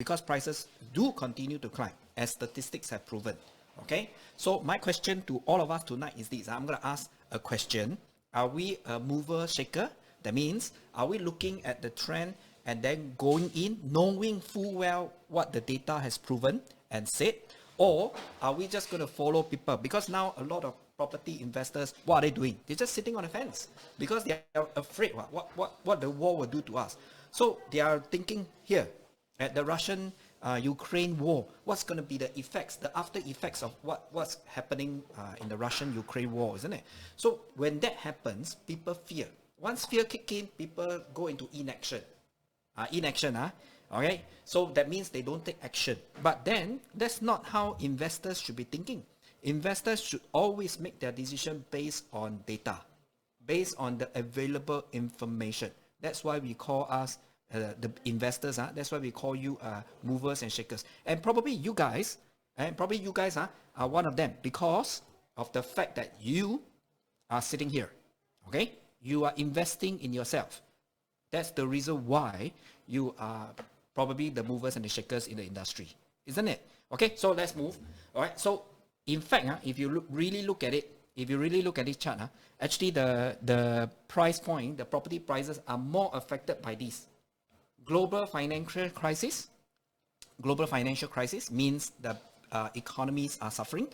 because prices do continue to climb, as statistics have proven. Okay, so my question to all of us tonight is this. I'm going to ask a question. Are we a mover shaker? That means, are we looking at the trend and then going in, knowing full well what the data has proven and said? Or are we just going to follow people? Because now a lot of property investors, what are they doing? They're just sitting on the fence because they are afraid what the war will do to us. So they are thinking here at the Russian Ukraine war, what's going to be the effects, the after effects of what's happening in the Russian-Ukraine war, isn't it? So when that happens, people fear. Once fear kicks in, people go into inaction. Okay? So that means they don't take action. But then, that's not how investors should be thinking. Investors should always make their decision based on data, based on the available information. That's why we call us the investors. That's why we call you movers and shakers. And probably you guys are one of them because of the fact that you are sitting here. Okay? You are investing in yourself. That's the reason why you are probably the movers and the shakers in the industry, isn't it? Okay, so let's move. All right, so in fact, if you really look at it, if you really look at this chart, actually the price point, the property prices are more affected by this. Global financial crisis means the economies are suffering,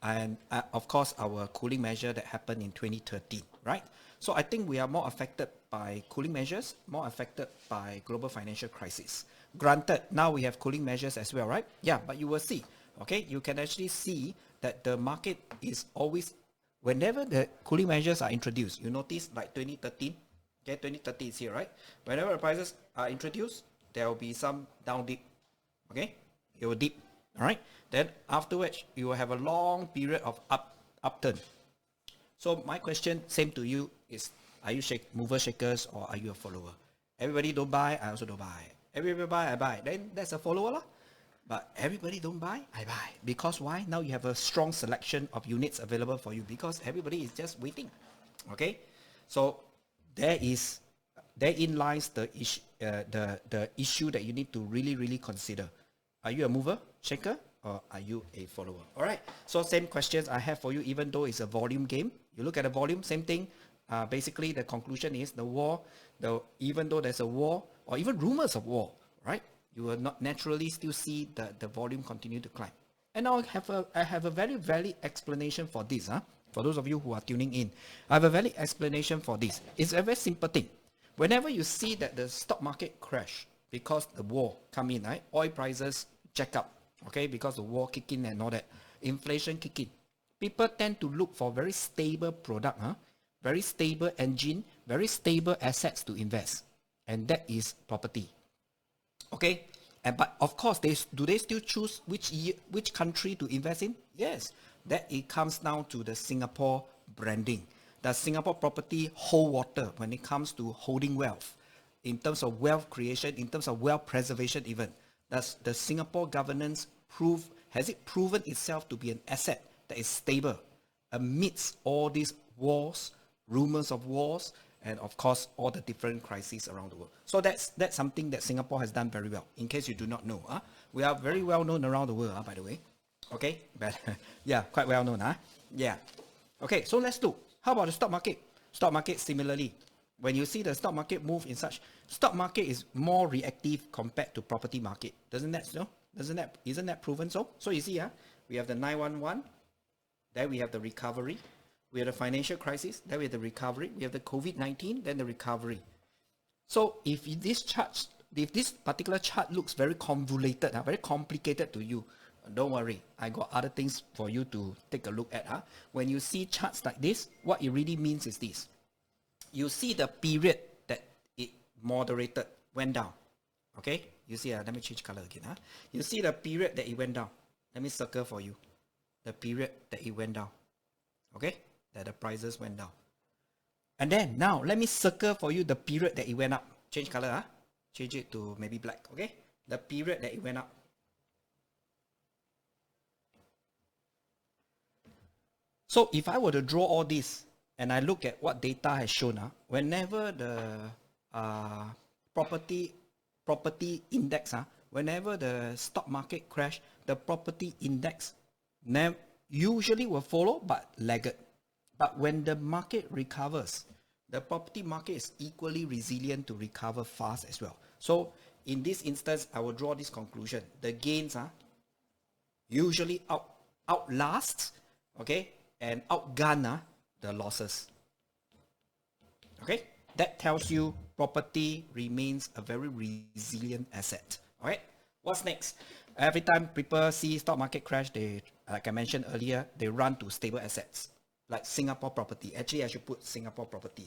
and of course our cooling measure that happened in 2013, right? So I think we are more affected by cooling measures, more affected by global financial crisis. Granted, now we have cooling measures as well, right? Yeah, but you will see, okay? You can actually see that the market is always, whenever the cooling measures are introduced, you notice like 2013, okay, 2013 is here, right? Whenever the prices are introduced, there will be some down dip, okay? It will dip, all right? Then afterwards, you will have a long period of upturn. So my question, same to you, is are you mover shakers or are you a follower? Everybody don't buy, I also don't buy. Everybody buy, I buy. Then that's a follower lah. But everybody don't buy, I buy. Because why? Now you have a strong selection of units available for you because everybody is just waiting. Okay? So therein lies the issue that you need to really consider. Are you a mover, shaker, or are you a follower? All right. So same questions I have for you, even though it's a volume game. You look at the volume, same thing. Basically, the conclusion is the war, even though there's a war, or even rumors of war, right? You will not naturally still see the volume continue to climb. And now I have a very valid explanation for this. For those of you who are tuning in, I have a valid explanation for this. It's a very simple thing. Whenever you see that the stock market crash because the war come in, right? Oil prices jack up, okay? Because the war kick in and all that. Inflation kick in. People tend to look for very stable product, very stable engine, very stable assets to invest. And that is property. Okay? But of course, do they still choose which country to invest in? Yes. That it comes down to the Singapore branding. Does Singapore property hold water when it comes to holding wealth? In terms of wealth creation, in terms of wealth preservation even. Does the Singapore governance has it proven itself to be an asset that is stable amidst all these wars, rumors of wars, and of course all the different crises around the world? So that's something that Singapore has done very well. In case you do not know, we are very well known around the world, by the way. Okay, but yeah, quite well known, yeah. Okay, so let's look. How about the stock market? Stock market similarly. When you see the stock market move in such, stock market is more reactive compared to property market. Isn't that proven so? So you see, we have the 911, then we have the recovery, we have the financial crisis, then we have the recovery, we have the COVID-19, then the recovery. So if this particular chart looks very convoluted, very complicated to you, don't worry, I got other things for you to take a look at. When you see charts like this, what it really means is this. You see the period that it moderated, went down. Okay? You see, let me change color again. You see the period that it went down. Let me circle for you. The period that it went down. Okay? That the prices went down. And then, now, let me circle for you the period that it went up. Change color, Change it to maybe black, okay? The period that it went up. So if I were to draw all this and I look at what data has shown, whenever the property index, whenever the stock market crash, the property index usually will follow but lagged. But when the market recovers, the property market is equally resilient to recover fast as well. So in this instance, I will draw this conclusion. The gains usually outlast, okay, and outgun the losses. Okay, that tells you property remains a very resilient asset. All right, what's next? Every time people see stock market crash, they, like I mentioned earlier, they run to stable assets like Singapore property. Actually, I should put Singapore property.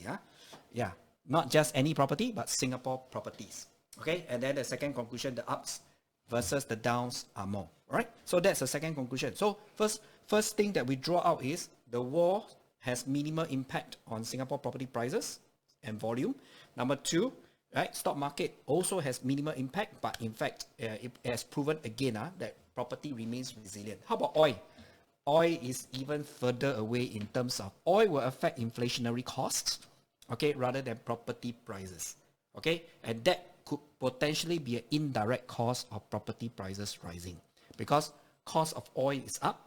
Yeah, not just any property, but Singapore properties. Okay, and then the second conclusion, the ups versus the downs are more. All right, so that's the second conclusion. So first thing that we draw out is the war has minimal impact on Singapore property prices and volume. Number two, right, stock market also has minimal impact, but in fact, it has proven again that property remains resilient. How about oil? Oil is even further away in terms of oil will affect inflationary costs, okay, rather than property prices, okay, and that could potentially be an indirect cause of property prices rising because cost of oil is up.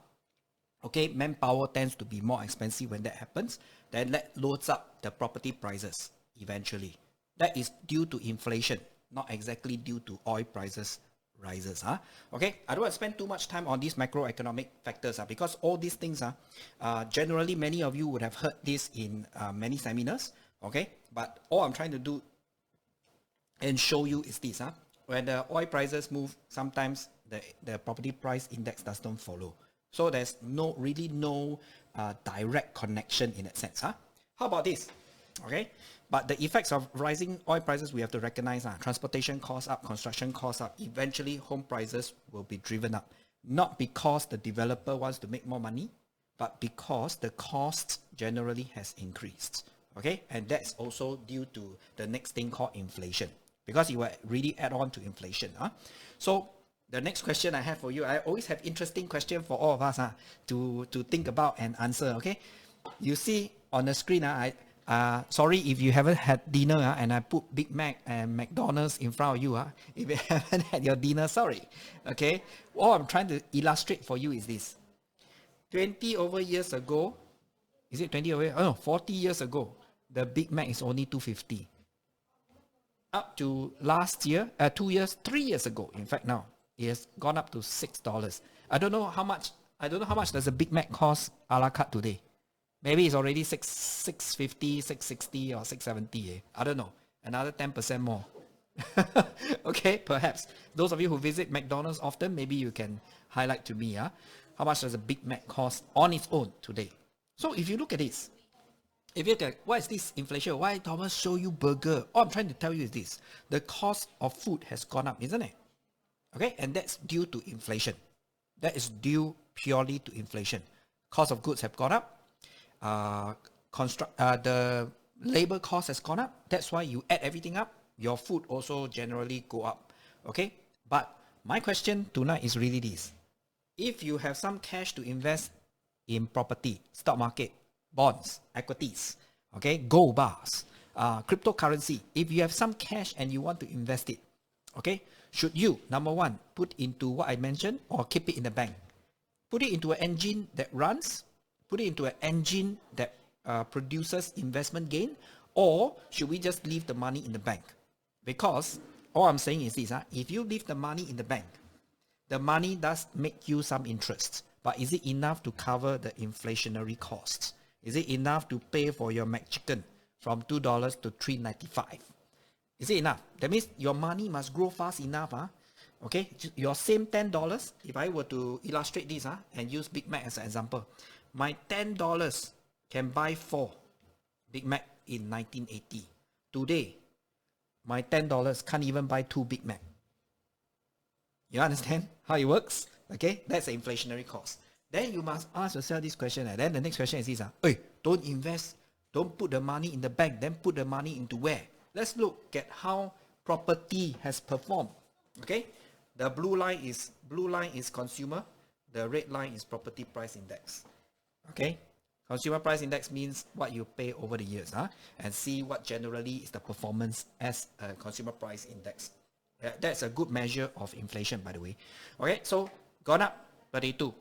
Okay, manpower tends to be more expensive when that happens. Then that loads up the property prices eventually. That is due to inflation, not exactly due to oil prices rises. Okay, I don't want to spend too much time on these macroeconomic factors because all these things generally many of you would have heard this in many seminars. Okay, but all I'm trying to do and show you is this. When the oil prices move, sometimes the property price index does not follow. So there's really no direct connection in that sense. How about this? Okay, but the effects of rising oil prices we have to recognize. Transportation costs up, construction costs up. Eventually, home prices will be driven up, not because the developer wants to make more money, but because the cost generally has increased. Okay, and that's also due to the next thing called inflation, because it will really add on to inflation. So the next question I have for you, I always have interesting question for all of us to think about and answer. Okay, you see on the screen, sorry if you haven't had dinner and I put Big Mac and McDonald's in front of you. If you haven't had your dinner, sorry. Okay, all I'm trying to illustrate for you is this: 20 over years ago, is it 20 over? Oh no, 40 years ago, the Big Mac is only $2.50. Up to last year, 3 years ago, in fact now, it has gone up to $6. I don't know how much does a Big Mac cost a la carte today. Maybe it's already $6.50, $6.60 or $6.70. I don't know. Another 10% more. Okay, perhaps. Those of you who visit McDonald's often, maybe you can highlight to me how much does a Big Mac cost on its own today. So if you look at this, if you look at what is this inflation, why Thomas show you burger? All I'm trying to tell you is this: the cost of food has gone up, isn't it? Okay, and that's due to inflation. That is due purely to inflation. Cost of goods have gone up. The labor cost has gone up. That's why you add everything up, your food also generally go up. Okay, but my question tonight is really this: if you have some cash to invest in property, stock market, bonds, equities, okay, gold bars, cryptocurrency, if you have some cash and you want to invest it, okay, should you, number one, put into what I mentioned or keep it in the bank? Put it into an engine that runs, put it into an engine that produces investment gain, or should we just leave the money in the bank? Because all I'm saying is this: if you leave the money in the bank, the money does make you some interest, but is it enough to cover the inflationary costs? Is it enough to pay for your McChicken from $2 to $3.95? Is it enough? That means your money must grow fast enough. Okay, your same $10, if I were to illustrate this and use Big Mac as an example, my $10 can buy 4 Big Mac in 1980. Today, my $10 can't even buy 2 Big Mac. You understand how it works? Okay, that's the inflationary cost. Then you must ask yourself this question. And then the next question is this: don't invest, don't put the money in the bank, then put the money into where? Let's look at how property has performed. Okay, the blue line is consumer, the red line is property price index. Okay, consumer price index means what you pay over the years, and see what generally is the performance as a consumer price index. That's a good measure of inflation, by the way. Okay, so gone up 32.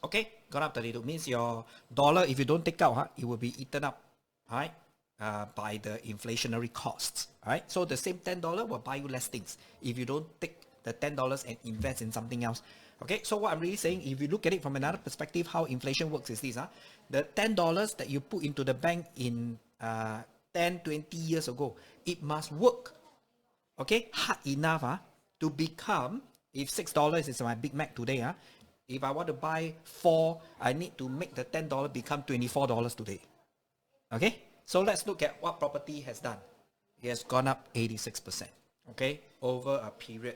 Okay, gone up 32 means your dollar, if you don't take out, it will be eaten up, right, by the inflationary costs. Right, so the same $10 will buy you less things if you don't take the $10 and invest in something else. Okay, so what I'm really saying, if you look at it from another perspective, how inflation works is this: the $10 that you put into the bank in 10, 20 years ago, it must work, okay, hard enough to become, if $6 is my Big Mac today, if I want to buy 4, I need to make the $10 become $24 today. Okay, so let's look at what property has done. It has gone up 86%, okay, over a period,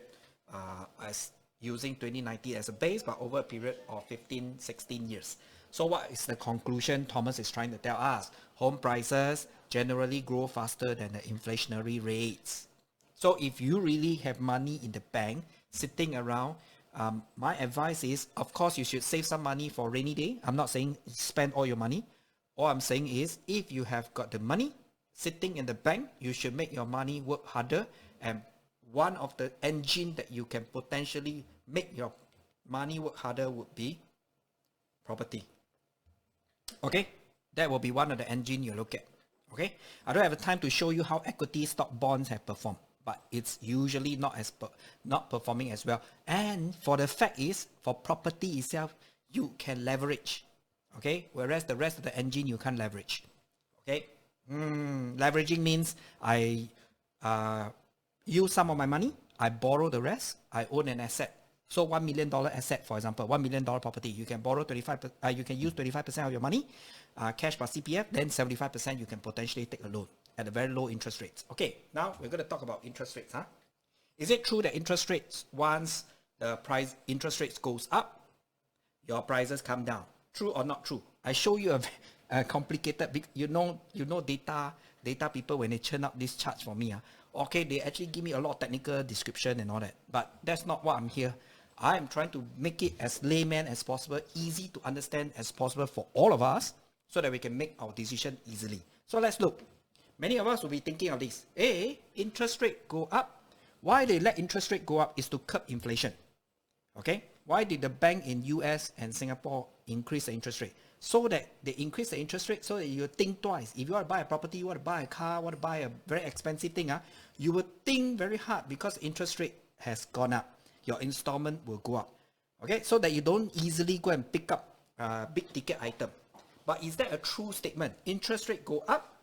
as using 2019 as a base, but over a period of 15, 16 years. So what is the conclusion Thomas is trying to tell us? Home prices generally grow faster than the inflationary rates. So if you really have money in the bank sitting around, my advice is, of course, you should save some money for rainy day. I'm not saying spend all your money. All I'm saying is, if you have got the money sitting in the bank, you should make your money work harder. And one of the engine that you can potentially make your money work harder would be property. Okay, that will be one of the engine you look at. Okay, I don't have the time to show you how equity stock bonds have performed, but it's usually not performing as well. And for the fact is, for property itself, you can leverage. Okay, whereas the rest of the engine you can't leverage. Okay, leveraging means I use some of my money, I borrow the rest, I own an asset. So $1 million asset, for example, $1 million property, you can borrow 25%, you can use 25% of your money, cash plus CPF, then 75% you can potentially take a loan at a very low interest rates. Okay, now we're going to talk about interest rates. Is it true that interest rates, once the interest rates goes up, your prices come down? True or not true? I show you a complicated, you know data people, when they churn up these charts for me, okay, they actually give me a lot of technical description and all that, but that's not what I'm here. I am trying to make it as layman as possible, easy to understand as possible for all of us, so that we can make our decision easily. So let's look. Many of us will be thinking of this. Interest rate go up. Why they let interest rate go up is to curb inflation. Okay? Why did the bank in US and Singapore increase the interest rate? So that they increase the interest rate so that you think twice. If you want to buy a property, you want to buy a car, want to buy a very expensive thing, you will think very hard because interest rate has gone up. Your installment will go up. Okay, so that you don't easily go and pick up a big ticket item. But is that a true statement? Interest rate go up,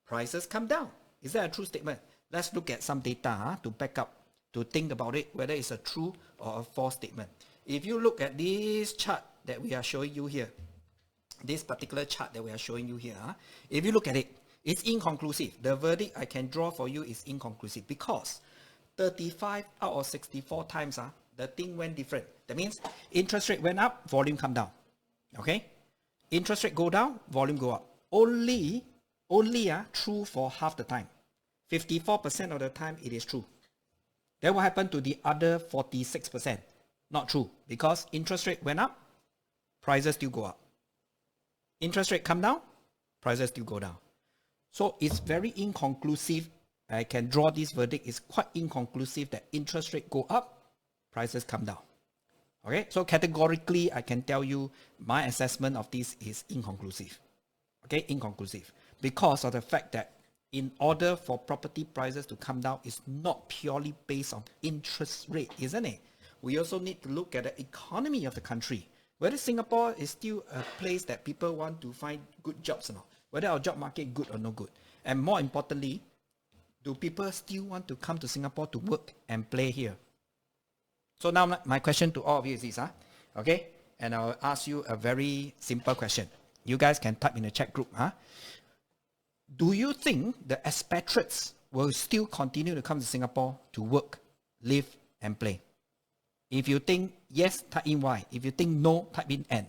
prices come down. Is that a true statement? Let's look at some data to back up, to think about it, whether it's a true or a false statement. If you look at this chart that we are showing you here, this particular chart that we are showing you here, if you look at it, it's inconclusive. The verdict I can draw for you is inconclusive because 35 out of 64 times, the thing went different. That means interest rate went up, volume come down. Okay? Interest rate go down, volume go up. Only true for half the time. 54% of the time it is true. Then what happened to the other 46%? Not true, because interest rate went up, prices still go up. Interest rate come down, prices still go down. So it's very inconclusive. I can draw this verdict. It's quite inconclusive that interest rate go up, prices come down. Okay, so categorically, I can tell you my assessment of this is inconclusive. Okay, inconclusive. Because of the fact that in order for property prices to come down, it's not purely based on interest rate, isn't it? We also need to look at the economy of the country. Whether Singapore is still a place that people want to find good jobs or not. Whether our job market good or no good. And more importantly, do people still want to come to Singapore to work and play here? So now my question to all of you is this, okay? And I'll ask you a very simple question. You guys can type in the chat group, Do you think the expatriates will still continue to come to Singapore to work, live, and play? If you think yes, type in Y. If you think no, type in N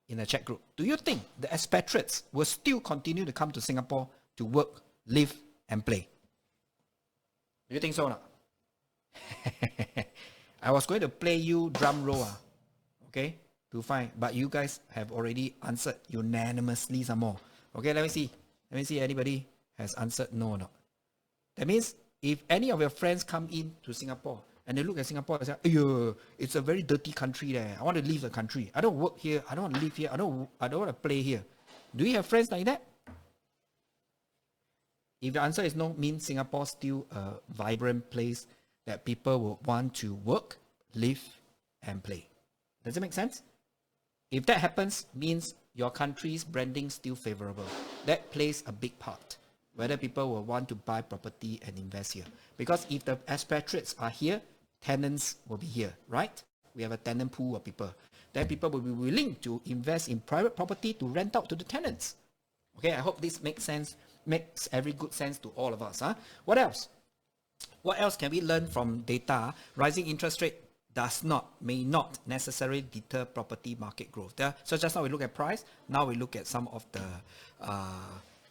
in the chat group. Do you think the expatriates will still continue to come to Singapore to work, live, and play? Do you think so or not? I was going to play you drum roll, okay, to find, but you guys have already answered unanimously some more. Okay, let me see. Let me see anybody has answered no or not. That means If any of your friends come in to Singapore and they look at Singapore and say, "Ayo, it's a very dirty country there. I want to leave the country. I don't work here. I don't want to live here. I don't want to play here." Do you have friends like that? If the answer is no, means Singapore still a vibrant place that people will want to work, live, and play. Does it make sense? If that happens, means your country's branding still favorable. That plays a big part, whether people will want to buy property and invest here. Because if the expatriates are here, tenants will be here, right? We have a tenant pool of people. Then people will be willing to invest in private property to rent out to the tenants. Okay, I hope this makes sense, makes every good sense to all of us. What else? What else can we learn from data? Rising interest rate may not necessarily deter property market growth. So just now we look at price, now we look at some of the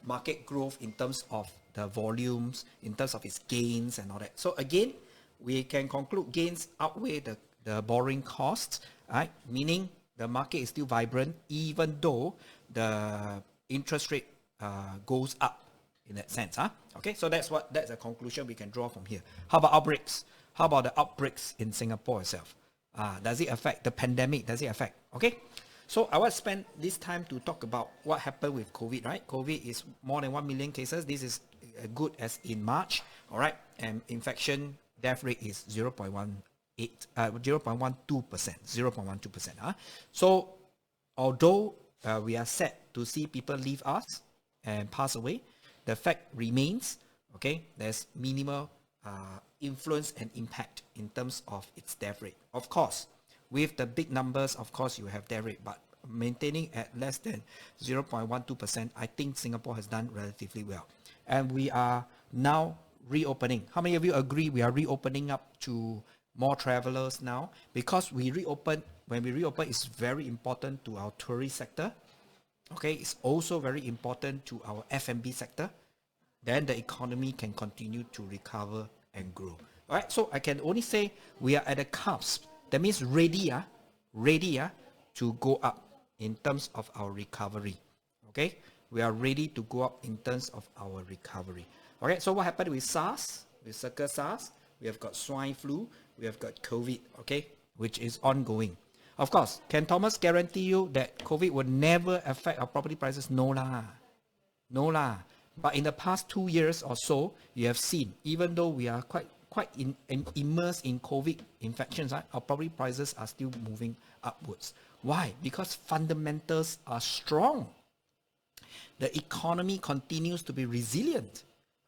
market growth in terms of the volumes, in terms of its gains and all that. So again, we can conclude gains outweigh the borrowing costs, right? Meaning the market is still vibrant even though the interest rate goes up in that sense. Okay, so that's a conclusion we can draw from here. How about outbreaks? How about the outbreaks in Singapore itself? Does it affect the pandemic? Does it affect? Okay, so I want to spend this time to talk about what happened with COVID, right? COVID is more than 1 million cases. This is good as in March, all right? And infection death rate is 0.12%. So although we are sad to see people leave us and pass away, the fact remains, okay, there's minimal influence and impact in terms of its death rate. Of course, with the big numbers, of course, you have death rate, but maintaining at less than 0.12%, I think Singapore has done relatively well. And we are now reopening. How many of you agree we are reopening up to more travelers now? Because when we reopen, it's very important to our tourist sector. Okay, it's also very important to our F&B sector. Then the economy can continue to recover and grow. All right, so I can only say we are at the cusp. That means ready to go up in terms of our recovery. Okay, we are ready to go up in terms of our recovery. Okay, so what happened with SARS, with Circle SARS? We have got swine flu, we have got COVID, okay, which is ongoing. Of course, can Thomas guarantee you that COVID will never affect our property prices? No lah. But in the past 2 years or so, you have seen, even though we are quite immersed in COVID infections, right, our property prices are still moving upwards. Why? Because fundamentals are strong. The economy continues to be resilient,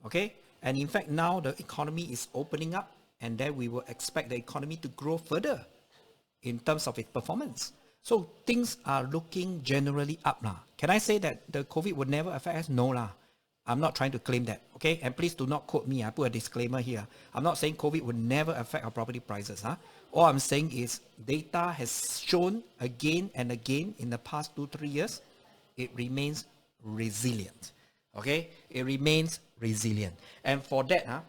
okay? And in fact, now the economy is opening up, and then we will expect the economy to grow further in terms of its performance. So things are looking generally up now. Can I say that the COVID would never affect us? No lah. I'm not trying to claim that, okay? And please do not quote me. I put a disclaimer here. I'm not saying COVID would never affect our property prices. All I'm saying is data has shown again and again in the past 2-3 years, it remains resilient, okay? It remains resilient. And for that,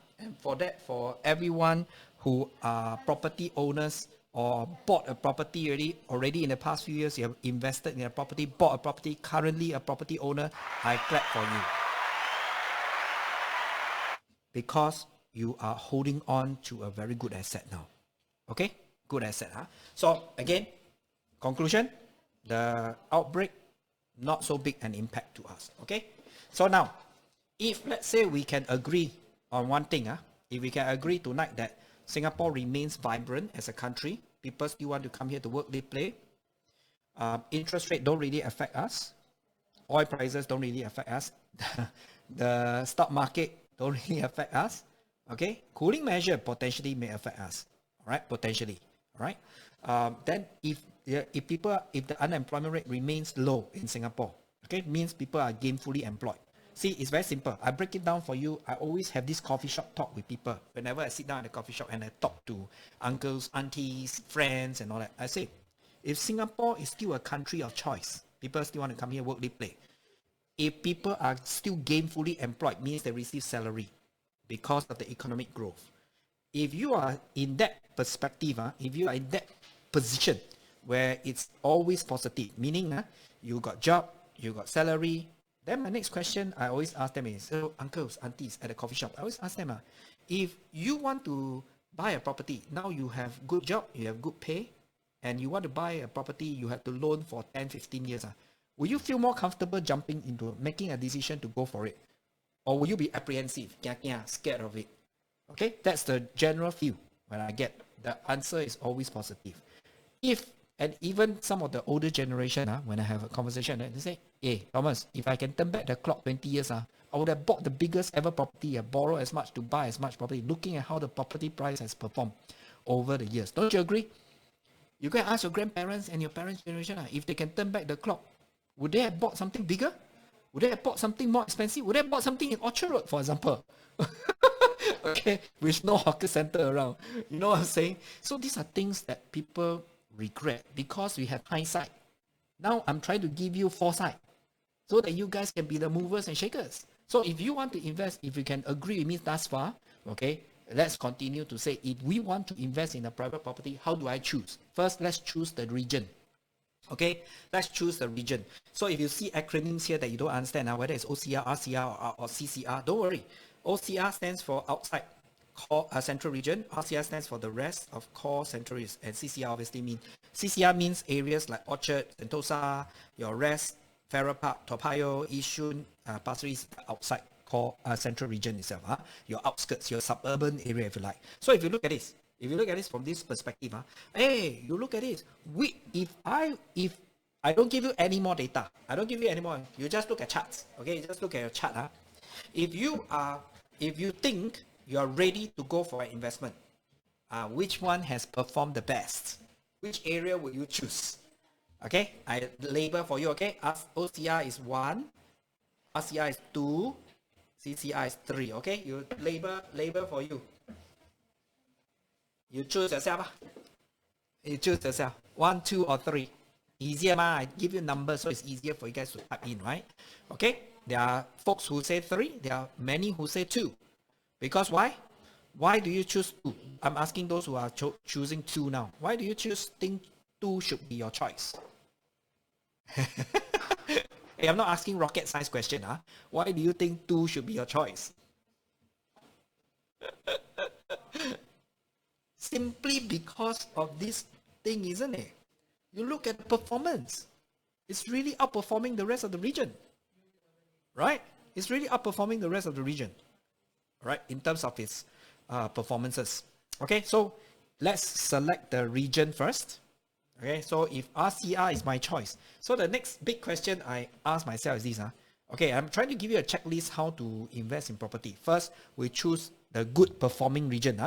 for everyone who are property owners or bought a property already in the past few years, you have invested in a property, bought a property, currently a property owner, I clap for you. Because you are holding on to a very good asset now. Okay? Good asset. So again, conclusion, the outbreak, not so big an impact to us. Okay? So now, if let's say we can agree on one thing, if we can agree tonight that Singapore remains vibrant as a country, people still want to come here to work, live, play, interest rate don't really affect us, oil prices don't really affect us, the stock market don't really affect us, okay? Cooling measure potentially may affect us, all right? Potentially, all right? Then if the unemployment rate remains low in Singapore, okay, means people are gainfully employed. See, it's very simple. I break it down for you. I always have this coffee shop talk with people. Whenever I sit down at the coffee shop and I talk to uncles, aunties, friends and all that, I say, if Singapore is still a country of choice, people still want to come here, work, live, play. If people are still gainfully employed, means they receive salary because of the economic growth. If you are in that perspective, if you are in that position where it's always positive, meaning you got job, you got salary, Then my next question I always ask them is, so uncles, aunties at the coffee shop, I always ask them, if you want to buy a property, now you have good job, you have good pay, and you want to buy a property, you have to loan for 10, 15 years. Will you feel more comfortable jumping into making a decision to go for it? Or will you be apprehensive, scared of it? Okay, that's the general feel when I get. The answer is always positive. And even some of the older generation, when I have a conversation, they say, hey, Thomas, if I can turn back the clock 20 years, I would have bought the biggest ever property, borrow as much to buy as much property, looking at how the property price has performed over the years. Don't you agree? You can ask your grandparents and your parents' generation, if they can turn back the clock, would they have bought something bigger? Would they have bought something more expensive? Would they have bought something in Orchard Road, for example? Okay, with no hawker center around. You know what I'm saying? So these are things that people regret because we have hindsight. Now I'm trying to give you foresight so that you guys can be the movers and shakers. So if you want to invest, if you can agree with me thus far, okay, let's continue to say, if we want to invest in a private property, how do I choose? First, let's choose the region. Okay, let's choose the region. So if you see acronyms here that you don't understand, whether it's OCR, RCR, or CCR, don't worry. OCR stands for outside core central region. RCR stands for the rest of core central region. And CCR obviously means areas like Orchard, Sentosa, your rest, Farrer Park, Toa Payoh, Yishun, Pasir Ris, outside core central region itself. Your outskirts, your suburban area if you like. So if you look at this from this perspective, hey, you look at this. If I don't give you any more data, you just look at charts. Okay, just look at your chart. If you think you are ready to go for an investment, which one has performed the best? Which area will you choose? Okay, I label for you. Okay, OCR is 1, RCR is 2, CCR is 3. Okay, you label for you. You choose yourself. You choose yourself. 1, 2, or 3. Easier, I give you numbers so it's easier for you guys to type in, right? Okay, there are folks who say 3. There are many who say 2. Because why? Why do you choose 2? I'm asking those who are choosing 2 now. Why do you think 2 should be your choice? Hey, I'm not asking rocket science question. Why do you think 2 should be your choice? Simply because of this thing, isn't it? You look at the performance. It's really outperforming the rest of the region. Right? It's really outperforming the rest of the region. Right? In terms of its performances. Okay, so let's select the region first. Okay, so if RCR is my choice. So the next big question I ask myself is this. Okay, I'm trying to give you a checklist how to invest in property. First, we choose the good performing region.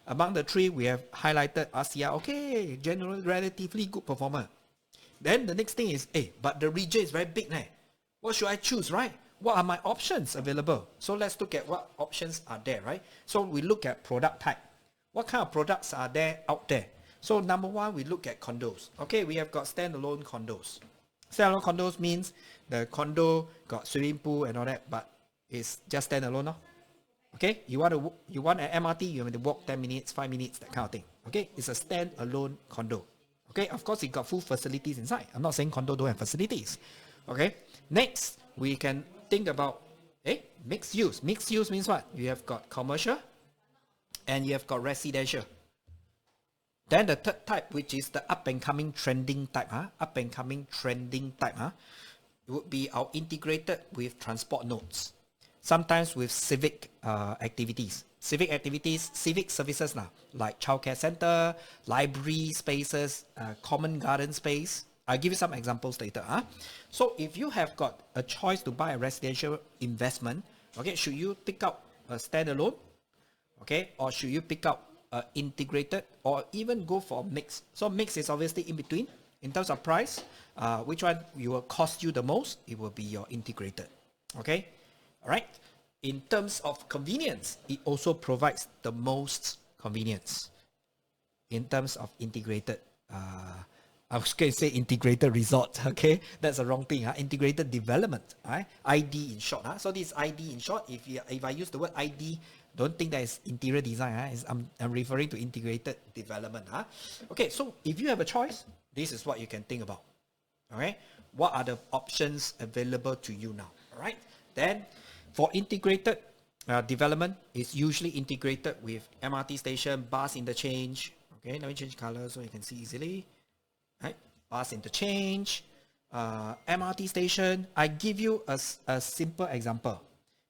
Among the 3, we have highlighted RCR. Okay, generally relatively good performer. Then the next thing is, but the region is very big. What should I choose, right? What are my options available? So let's look at what options are there, right? So we look at product type. What kind of products are there out there? So number 1, we look at condos. Okay, we have got standalone condos. Standalone condos means the condo got swimming pool and all that, but it's just standalone, no? Okay, you want an MRT, you have to walk 10 minutes, 5 minutes, that kind of thing. Okay, it's a standalone condo. Okay, of course it got full facilities inside. I'm not saying condo don't have facilities. Okay, next we can think about mixed use. Mixed use means what? You have got commercial and you have got residential. Then the third type, which is the up and coming trending type, it would be our integrated with transport nodes. Sometimes with civic activities. Civic services like Childcare Centre, library spaces, common garden space. I'll give you some examples later. So if you have got a choice to buy a residential investment, okay, should you pick up a standalone, okay, or should you pick up integrated, or even go for mix? So mix is obviously in between. In terms of price, which one will cost you the most? It will be your integrated. Okay, all right. In terms of convenience, it also provides the most convenience. In terms of integrated, I was going to say integrated resort. Okay, that's the wrong thing. Integrated development, right? ID in short. So this ID in short. If I use the word ID, don't think that is interior design. I'm referring to integrated development. Okay, so if you have a choice, this is what you can think about. Okay, what are the options available to you now? All right. Then for integrated development, it's usually integrated with MRT station, bus interchange. Okay, let me change color so you can see easily. Right, bus interchange, MRT station. I give you a simple example.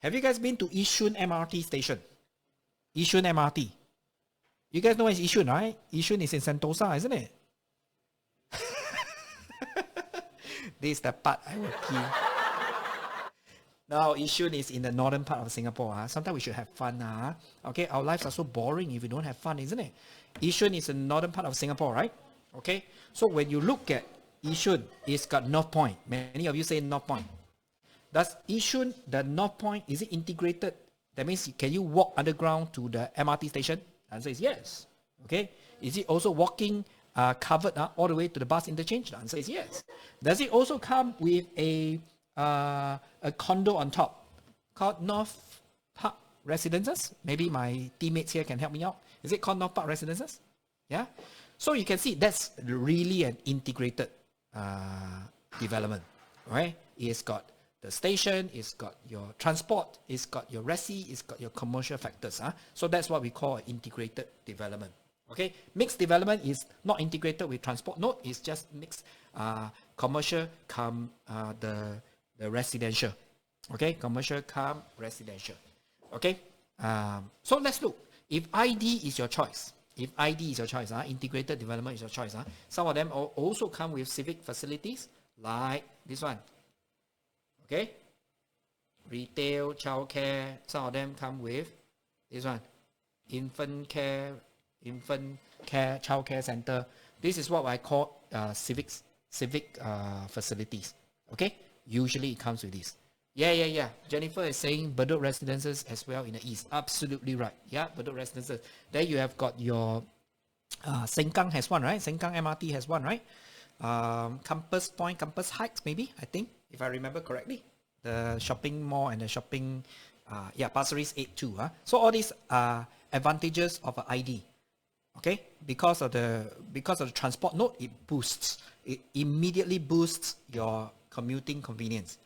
Have you guys been to Yishun MRT station? Yishun MRT. You guys know where is Yishun, right? Yishun is in Sentosa, isn't it? This is the part I will key. Now, Yishun is in the northern part of Singapore. Sometimes we should have fun. Okay, our lives are so boring if we don't have fun, isn't it? Yishun is the northern part of Singapore, right? Okay, so when you look at Yishun, it's got North Point. Many of you say North Point. Does Yishun, the North Point, is it integrated? That means, can you walk underground to the MRT station? The answer is yes. Okay, is it also walking covered all the way to the bus interchange? The answer is yes. Does it also come with a condo on top called North Park Residences? Maybe my teammates here can help me out. Is it called North Park Residences? Yeah. So you can see that's really an integrated development, right? It's got the station, it's got your transport, it's got your resi, it's got your commercial factors. So that's what we call integrated development. Okay, mixed development is not integrated with transport. No, it's just mixed commercial come the residential. Okay, commercial come residential. Okay, so let's look. If ID is your choice, integrated development is your choice. Some of them also come with civic facilities like this one. Okay, retail, childcare. Some of them come with this one, infant care, childcare center. This is what I call civic facilities. Okay, usually it comes with this. Yeah. Jennifer is saying Bedok Residences as well in the east. Absolutely right. Yeah, Bedok Residences. There you have got your Sengkang has one, right? Sengkang MRT has one, right? Campus Point, Campus Heights, maybe, I think, if I remember correctly. The shopping mall and the shopping, Pasir Ris 8 too. So all these are advantages of an ID. Okay, because of the transport node, it immediately boosts your commuting convenience.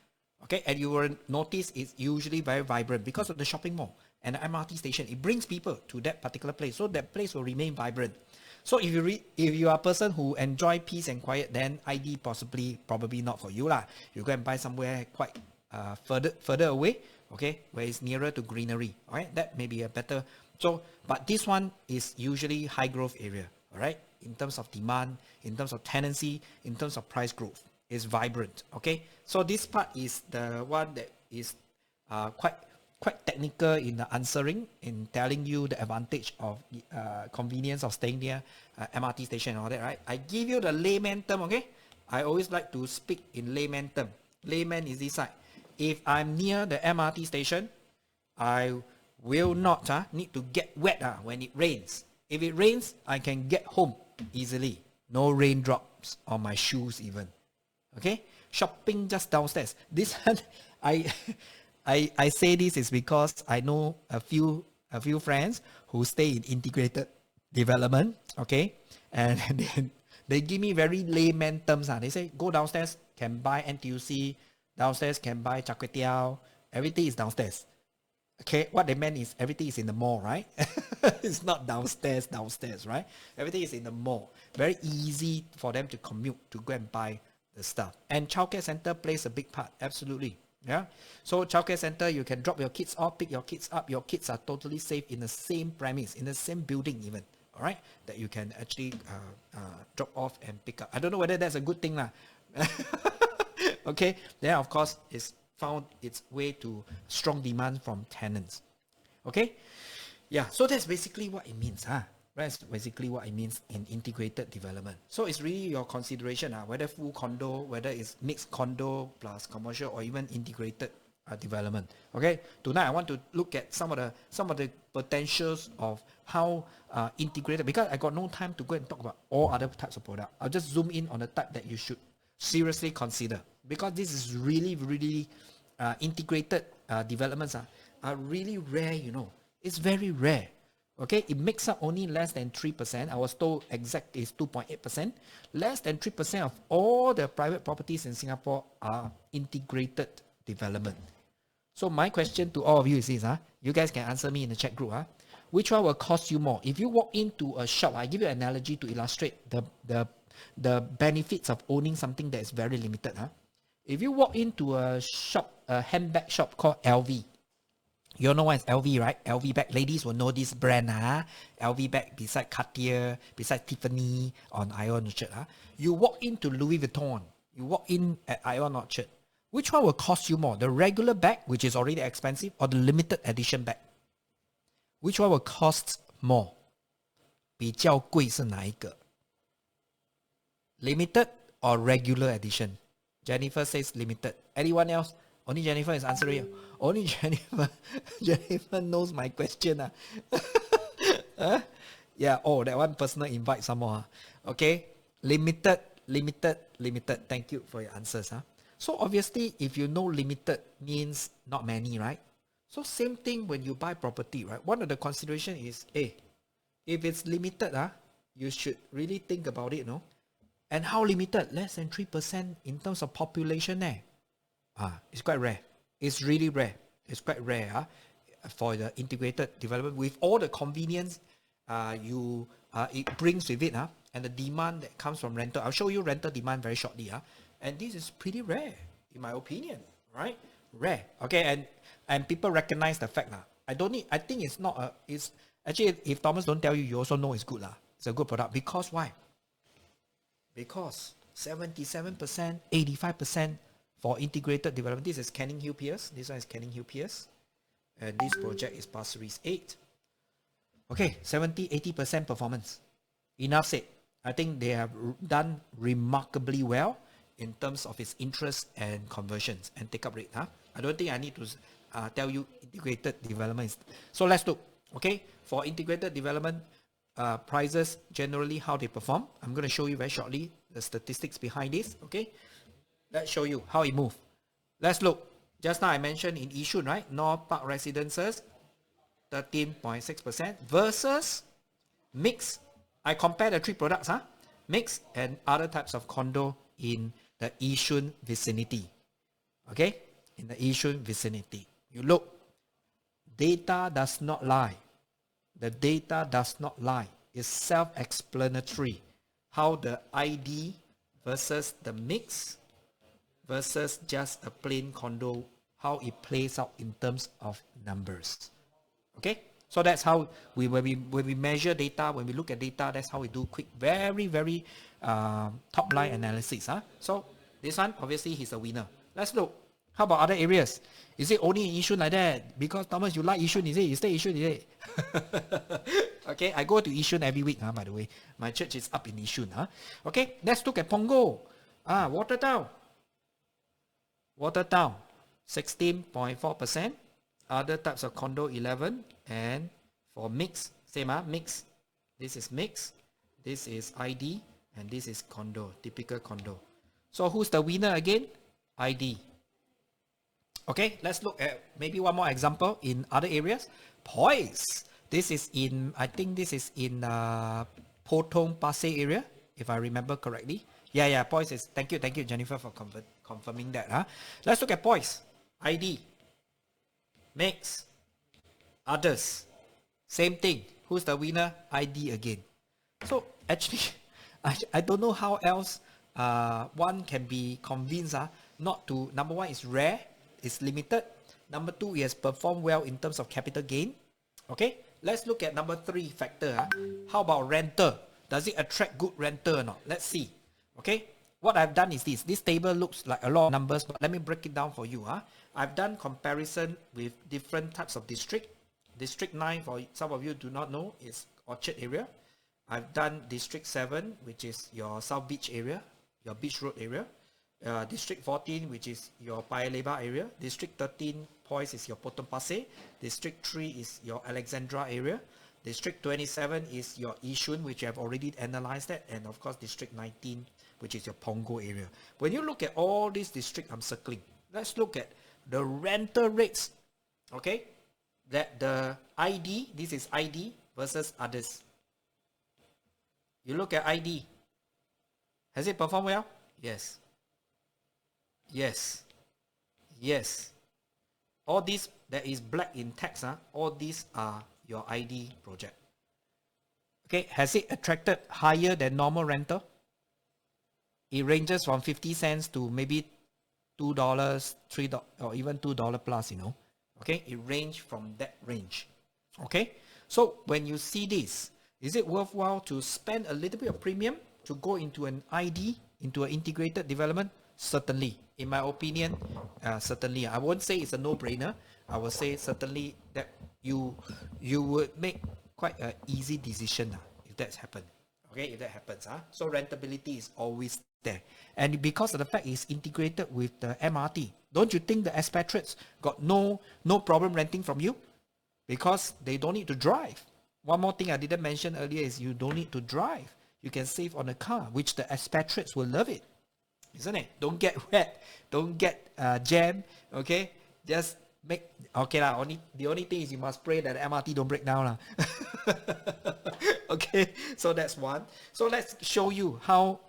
Okay, and you will notice it's usually very vibrant because of the shopping mall and the MRT station. It brings people to that particular place, so that place will remain vibrant. So if you are a person who enjoy peace and quiet, then ID probably not for you lah. You go and buy somewhere quite further away, okay, where it's nearer to greenery. All right, that may be a better. So, but this one is usually high growth area. All right, in terms of demand, in terms of tenancy, in terms of price growth. Is vibrant. Okay, so this part is the one that is quite technical in the answering, in telling you the advantage of convenience of staying near MRT station and all that, right? I give you the layman term. Okay, I always like to speak in layman term. Layman is this side. If I'm near the MRT station, I will not need to get wet when it rains. If it rains, I can get home easily. No raindrops on my shoes even. Okay, shopping just downstairs. This one, I say this is because I know a few friends who stay in integrated development. Okay, and then they give me very layman terms. They say go downstairs, can buy NTUC, downstairs can buy char kway teow. Everything is downstairs. Okay, what they meant is everything is in the mall, right? It's not downstairs, right? Everything is in the mall. Very easy for them to commute to go and buy the stuff. And childcare center plays a big part. Absolutely. Yeah. So childcare center, you can drop your kids off, pick your kids up. Your kids are totally safe in the same premise, in the same building even. All right. That you can actually drop off and pick up. I don't know whether that's a good thing. Okay. Then of course it's found its way to strong demand from tenants. Okay. Yeah. So that's basically what it means. That's basically what it means in integrated development. So it's really your consideration, whether full condo, whether it's mixed condo plus commercial or even integrated development. Okay, tonight I want to look at some of the potentials of how integrated, because I got no time to go and talk about all other types of product. I'll just zoom in on the type that you should seriously consider, because this is really integrated developments are really rare. It's very rare. Okay, it makes up only less than 3%. I was told exact is 2.8%. Less than 3% of all the private properties in Singapore are integrated development. So my question to all of you is this, you guys can answer me in the chat group. Which one will cost you more? If you walk into a shop, I give you an analogy to illustrate the benefits of owning something that is very limited. If you walk into a shop, a handbag shop called LV, you all know what is LV, right? LV bag. Ladies will know this brand. LV bag beside Cartier, beside Tiffany on Ion Orchard. You walk into Louis Vuitton. You walk in at Ion Orchard. Which one will cost you more? The regular bag, which is already expensive, or the limited edition bag? Which one will cost more? 比较贵是哪一个? Limited or regular edition? Jennifer says limited. Anyone else? Only Jennifer is answering. Only Jennifer. Jennifer knows my question. Yeah. Oh, that one personal invite some more. Okay. Limited. Thank you for your answers. So obviously, if you know limited means not many, right? So same thing when you buy property, right? One of the consideration is, if it's limited, you should really think about it, no? And how limited? Less than 3% in terms of population there. It's quite rare. It's really rare. It's quite rare for the integrated development with all the convenience it brings with it, and the demand that comes from rental. I'll show you rental demand very shortly. And this is pretty rare, in my opinion, right? Rare. Okay, and people recognize the fact. I think it's not it's actually, if Thomas don't tell you, you also know it's good. It's a good product. Because why? Because 77%, 85% for integrated development. This is Canning Hill Piers. This one is Canning Hill Piers. And this project is Pasir Ris 8. Okay, 70-80% performance. Enough said. I think they have done remarkably well in terms of its interest and conversions and take-up rate. I don't think I need to tell you integrated development. So let's look. Okay, for integrated development, prices generally how they perform. I'm going to show you very shortly the statistics behind this. Okay, let's show you how it moves. Let's look. Just now I mentioned in Yishun, right? Norfolk Residences, 13.6% versus mix. I compare the three products, mix and other types of condo in the Yishun vicinity. Okay, in the Yishun vicinity. You look, data does not lie. The data does not lie. It's self-explanatory. How the ID versus the mix versus just a plain condo, how it plays out in terms of numbers. Okay, so that's how when we measure data, when we look at data, that's how we do quick, very top line analysis. So this one, obviously, he's a winner. Let's look. How about other areas? Is it only in Yishun like that? Because Thomas, you like Yishun, is it? You stay Yishun, is it? Okay, I go to Yishun every week, by the way. My church is up in Yishun. Okay, let's look at Punggol. Watertown. Watertown, 16.4%. Other types of condo, 11. And for mix, same, mix. This is mix. This is ID. And this is condo, typical condo. So who's the winner again? ID. Okay, let's look at maybe one more example in other areas. Poise. This is in, I think this is in Potong Pasir area, if I remember correctly. Yeah, Poise is, thank you Jennifer for confirming that. Let's look at Poise. ID. Mix. Others. Same thing. Who's the winner? ID again. So actually, I don't know how else one can be convinced not to, number one, is rare. It's limited. Number two, it has performed well in terms of capital gain. Okay, let's look at number three factor. How about renter? Does it attract good renter or not? Let's see. Okay, what I've done is this. This table looks like a lot of numbers, but let me break it down for you. I've done comparison with different types of district. District 9, for some of you do not know, is Orchard area. I've done District 7, which is your South Beach area, your Beach Road area. District 14, which is your Paya Lebar area. District 13, Poise, is your Potong Pasir. District 3 is your Alexandra area. District 27 is your Yishun, which I have already analyzed that. And of course, District 19, which is your Punggol area. When you look at all these districts I'm circling, let's look at the rental rates. Okay, that the ID, this is ID versus others. You look at ID. Has it performed well? Yes. Yes. Yes. All these that is black in text, all these are your ID project. Okay, has it attracted higher than normal rental? It ranges from 50 cents to maybe $2, $3, or even $2 plus, Okay, it range from that range. Okay, so when you see this, is it worthwhile to spend a little bit of premium to go into an ID, into an integrated development? Certainly. In my opinion, certainly. I won't say it's a no-brainer. I will say certainly that you would make quite an easy decision if that's happened. Okay, if that happens. So rentability is always there. And because of the fact it's integrated with the MRT, don't you think the expatriates got no problem renting from you? Because they don't need to drive. One more thing I didn't mention earlier is you don't need to drive. You can save on a car, which the expatriates will love it. Isn't it? Don't get wet. Don't get jammed. Okay? Just make... Okay lah. The only thing is you must pray that the MRT don't break down lah. Okay? So that's one. So let's show you how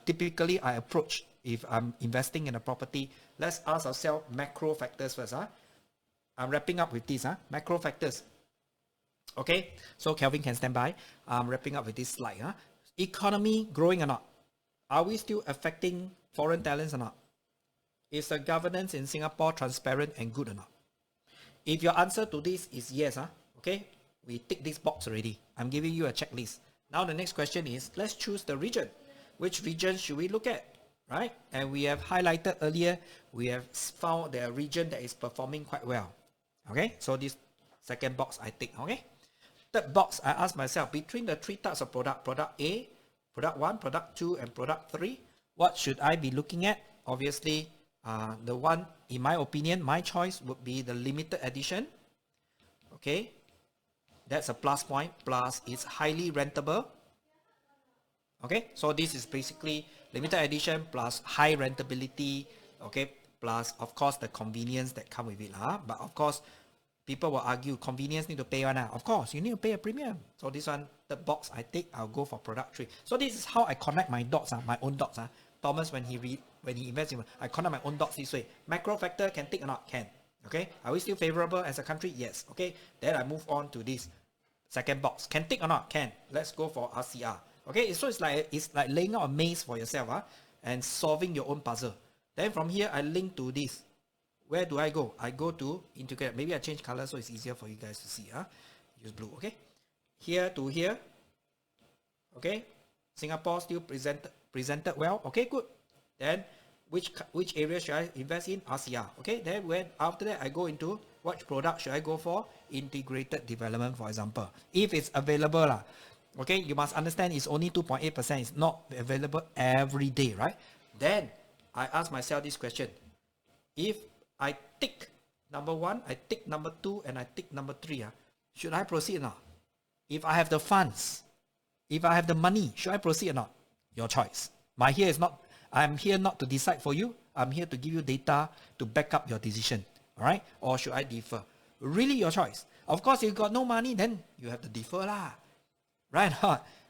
typically I approach if I'm investing in a property. Let's ask ourselves macro factors first. I'm wrapping up with this. Macro factors. Okay? So Kelvin can stand by. I'm wrapping up with this slide. Economy growing or not? Are we still affecting foreign talents or not? Is the governance in Singapore transparent and good or not? If your answer to this is yes, okay, we tick this box already. I'm giving you a checklist. Now the next question is, let's choose the region. Which region should we look at, right? And we have highlighted earlier, we have found the region that is performing quite well. Okay, so this second box I tick, okay? Third box, I ask myself, between the three types of product A, product 1, product 2, and product 3, what should I be looking at? Obviously, the one, in my opinion, my choice would be the limited edition. Okay, that's a plus point. Plus, it's highly rentable. Okay, so this is basically limited edition plus high rentability. Okay, plus, of course, the convenience that come with it. But of course, people will argue convenience need to pay one. Of course, you need to pay a premium. So this one, the box I take, I'll go for product 3. So this is how I connect my dots, my own dots. Thomas, when he invests in, I connect my own dots this way. Macro factor can tick or not? Can. Okay. Are we still favorable as a country? Yes. Okay. Then I move on to this second box. Can tick or not? Can. Let's go for RCR. Okay. So it's like laying out a maze for yourself, and solving your own puzzle. Then from here, I link to this. Where do I go? I go to integrate. Maybe I change color so it's easier for you guys to see. Use blue. Okay. Here to here. Okay. Singapore still presented well. Okay, good. Then which area should I invest in? RCR. Okay. Then after that I go into what product should I go for? Integrated development, for example. If it's available, okay, you must understand it's only 2.8%. It's not available every day, right? Then I ask myself this question. If I tick number 1, I tick number 2, and I tick number 3, should I proceed or not? If I have the funds, if I have the money, should I proceed or not? Your choice. I'm here not to decide for you. I'm here to give you data to back up your decision. All right? Or should I defer? Really your choice. Of course, if you got no money, then you have to defer lah. Right?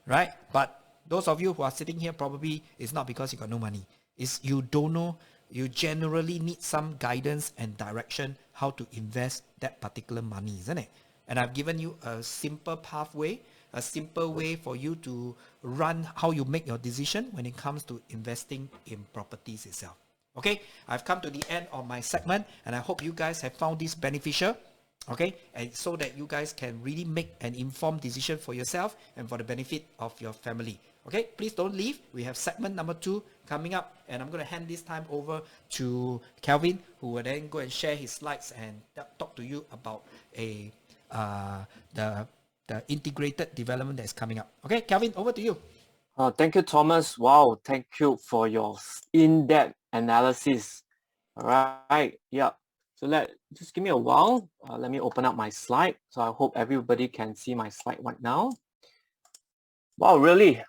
Right? But those of you who are sitting here, probably it's not because you got no money. It's you don't know. You generally need some guidance and direction how to invest that particular money, isn't it? And I've given you a simple pathway, a simple way for you to run how you make your decision when it comes to investing in properties itself. Okay, I've come to the end of my segment, and I hope you guys have found this beneficial. Okay, and so that you guys can really make an informed decision for yourself and for the benefit of your family. Okay, please don't leave. We have segment number 2 coming up, and I'm going to hand this time over to Kelvin, who will then go and share his slides and talk to you about the integrated development that is coming up. Okay, Kelvin, over to you. Thank you, Thomas. Wow, thank you for your in-depth analysis. All right, yeah. So just give me a while. Let me open up my slide. So I hope everybody can see my slide right now. Wow, really?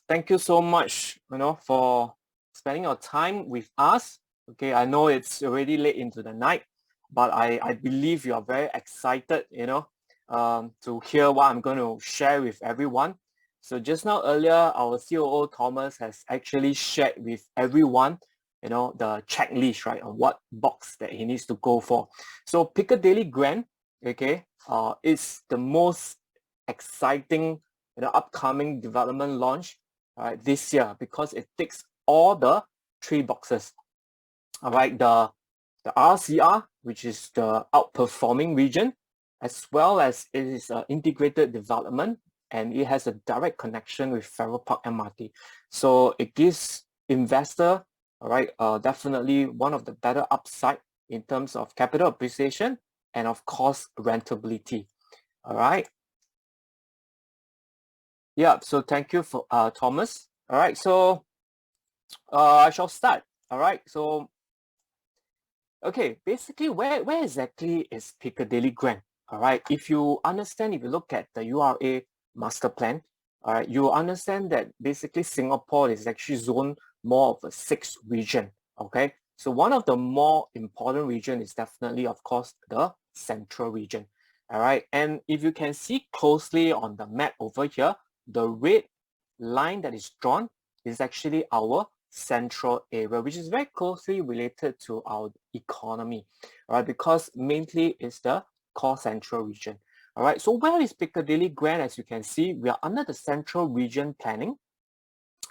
Thank you so much, for spending your time with us. Okay, I know it's already late into the night, but I believe you are very excited, to hear what I'm going to share with everyone. So just now earlier, our COO Thomas has actually shared with everyone the checklist, right, on what box that he needs to go for. So Piccadilly Grand, okay, is the most exciting, upcoming development launch, this year, because it ticks all the 3 boxes. All right, the RCR, which is the outperforming region, as well as it is an integrated development, and it has a direct connection with Farrer Park MRT. So it gives investor, all right, definitely one of the better upside in terms of capital appreciation and of course rentability. All right. Yeah. So thank you for Thomas. All right. So I shall start. All right. So okay, basically, where exactly is Piccadilly Grand? All right, if you look at the URA master plan, all right, you understand that basically Singapore is actually zoned more of a 6th region. Okay, so one of the more important region is definitely, of course, the central region. All right, and if you can see closely on the map over here, the red line that is drawn is actually our central area, which is very closely related to our economy, all right, because mainly it's the core central region. All right, so where is Piccadilly Grand? As you can see, we are under the central region planning,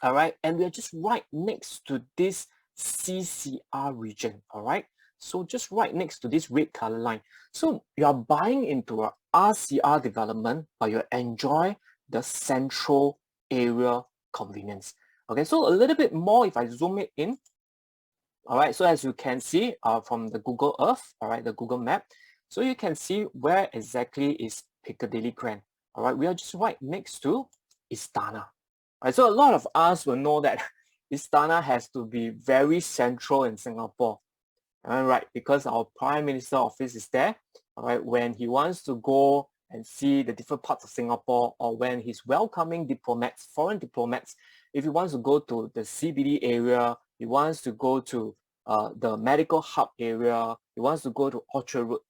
all right, and we are just right next to this CCR region, all right, so just right next to this red color line. So you are buying into a RCR development, but you enjoy the central area convenience. Okay, so a little bit more if I zoom it in. All right, so as you can see from the Google Earth, all right, the Google map, so you can see where exactly is Piccadilly Grand. All right, we are just right next to Istana. All right, so a lot of us will know that Istana has to be very central in Singapore. All right, because our Prime Minister office is there. All right, when he wants to go and see the different parts of Singapore, or when he's welcoming diplomats, foreign diplomats, if he wants to go to the CBD area, he wants to go to the medical hub area, he wants to go to Orchard Road,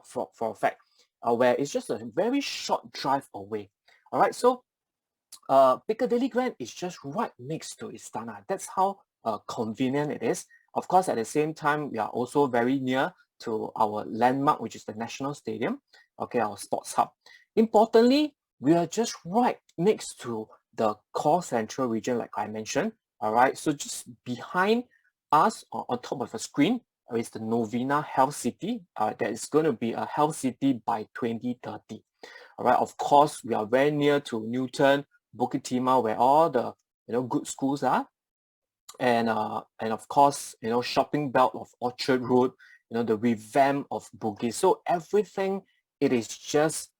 for a fact, where it's just a very short drive away. All right, so Piccadilly Grand is just right next to Istana. That's how convenient it is. Of course, at the same time, we are also very near to our landmark, which is the National Stadium, okay, our sports hub. Importantly, we are just right next to the core central region, like I mentioned. All right, so just behind us, on top of the screen, is the Novena Health City. That is going to be a health city by 2030. All right, of course, we are very near to Newton, Bukit Timah, where all the good schools are, and of course, shopping belt of Orchard Road, the revamp of Bugis. So everything, it is just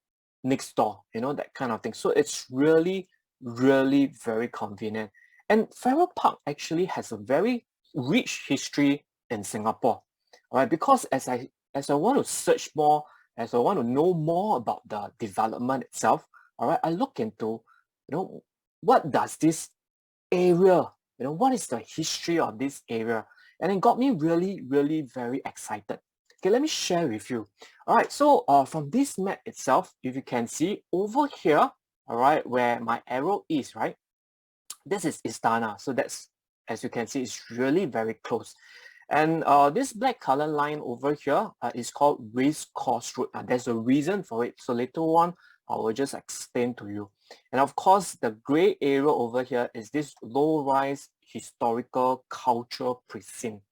next door, that kind of thing. So it's really, really very convenient. And Farrer Park actually has a very rich history in Singapore, all right? Because as I want to search more, as I want to know more about the development itself, all right, I look into, what does this area, what is the history of this area? And it got me really, really very excited. Okay, let me share with you. All right, so from this map itself, if you can see over here, all right, where my arrow is, right, this is Istana. So that's, as you can see, it's really very close. And this black color line over here is called Race Course Road. There's a reason for it. So later on, I will just explain to you. And of course, the gray area over here is this low-rise historical cultural precinct.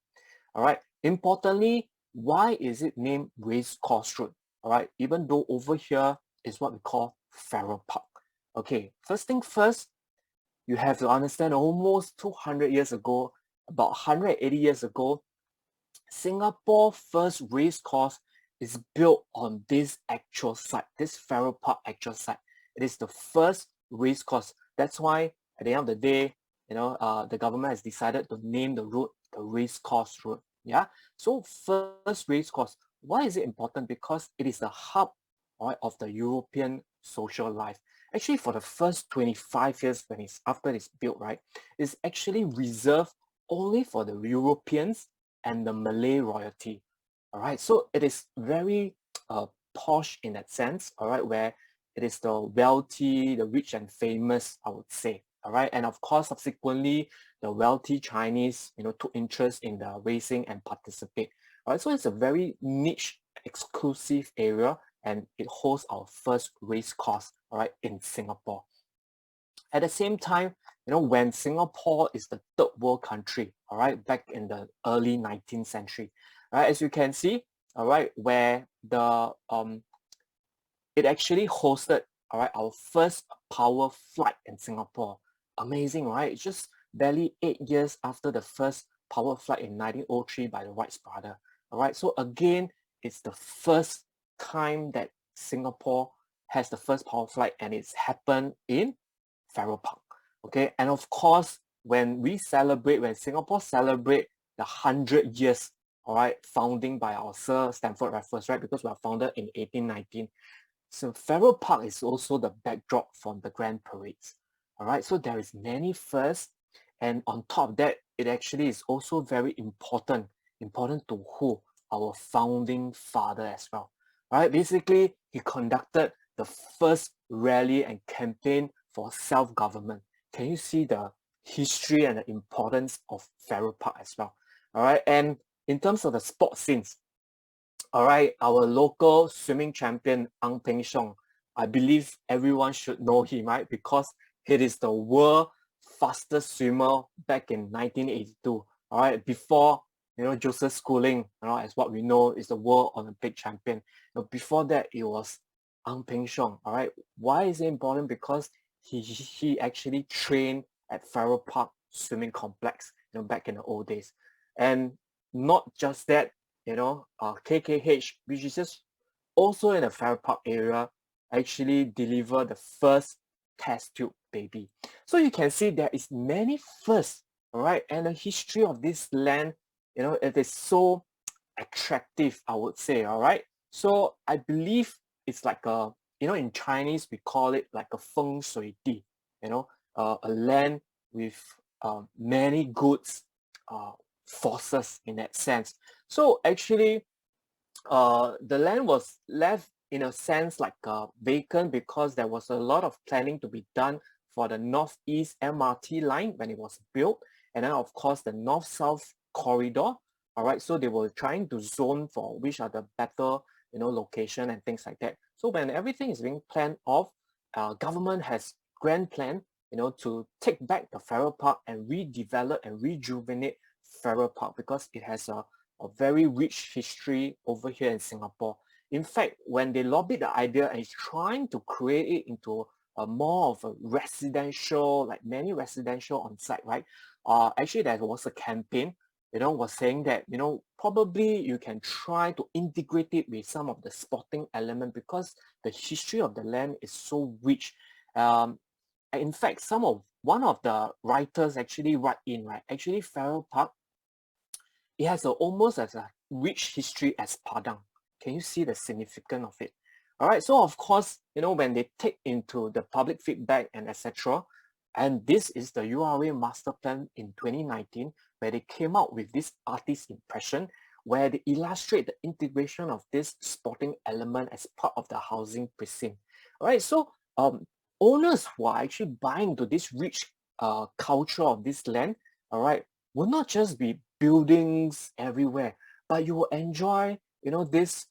All right. Importantly, why is it named Race Course Road? All right. Even though over here is what we call Farrer Park. Okay. First thing first, you have to understand almost 200 years ago, about 180 years ago, Singapore first race course is built on this actual site, this Farrer Park actual site. It is the first race course. That's why at the end of the day, the government has decided to name the road the Race Course Road. Yeah. So first race course. Why is it important? Because it is the hub, right, of the European social life. Actually, for the first 25 years after it's built, right, it's actually reserved only for the Europeans and the Malay royalty. All right, so it is very posh in that sense, all right, where it is the wealthy, the rich and famous, I would say. all right? And of course, subsequently, the wealthy Chinese, took interest in the racing and participate, all right? So it's a very niche, exclusive area, and it hosts our first race course, all right, in Singapore. At the same time, when Singapore is the third world country, all right, back in the early 19th century, right, as you can see, all right, where the it actually hosted, all right, our first power flight in Singapore. Amazing, right? It's just barely 8 years after the first power flight in 1903 by the Wright brothers. All right, so again, it's the first time that Singapore has the first power flight, and it's happened in Farrer Park. Okay, and of course, when Singapore celebrate the 100 years, all right, founding by our Sir Stamford Raffles, right, because we are founded in 1819. So Farrer Park is also the backdrop for the Grand Parades. All right, so there is many firsts, and on top of that, it actually is also very important to who? Our founding father as well. All right, basically, he conducted the first rally and campaign for self-government. Can you see the history and the importance of Farrer Park as well? All right, and in terms of the sports scenes, all right, our local swimming champion, Ang Peng Siong, I believe everyone should know him, right? Because he is the world fastest swimmer back in 1982, all right? Before, Joseph Schooling, as what we know, is the world Olympic champion. Before that, it was Ang Peng Siong, all right? Why is it important? Because he actually trained at Farrer Park Swimming Complex, back in the old days. And not just that, KKH, which is just also in the Farrer Park area, actually deliver the first test tube baby. So you can see there is many firsts, all right? And the history of this land, it is so attractive, I would say, all right? So I believe it's like a, in Chinese, we call it like a feng shui di, a land with many goods, forces in that sense. So actually, the land was left in a sense like vacant because there was a lot of planning to be done for the Northeast MRT line when it was built, and then of course the North-South corridor. All right, so they were trying to zone for which are the better, location and things like that. So when everything is being planned off, government has grand plan, to take back the Farrer Park and redevelop and rejuvenate Farrer Park because it has a very rich history over here in Singapore. In fact, when they lobbied the idea and is trying to create it into a more of a residential, like many residential on site, right? Actually, there was a campaign, was saying that, probably you can try to integrate it with some of the sporting element because the history of the land is so rich. In fact, one of the writers actually write in, right? Actually, Farrer Park, it has almost as a rich history as Padang. Can you see the significance of it? All right, so of course, when they take into the public feedback and etc., and this is the URA master plan in 2019, where they came out with this artist impression, where they illustrate the integration of this sporting element as part of the housing precinct. All right, so owners who are actually buying into this rich culture of this land, all right, will not just be buildings everywhere, but you will enjoy, this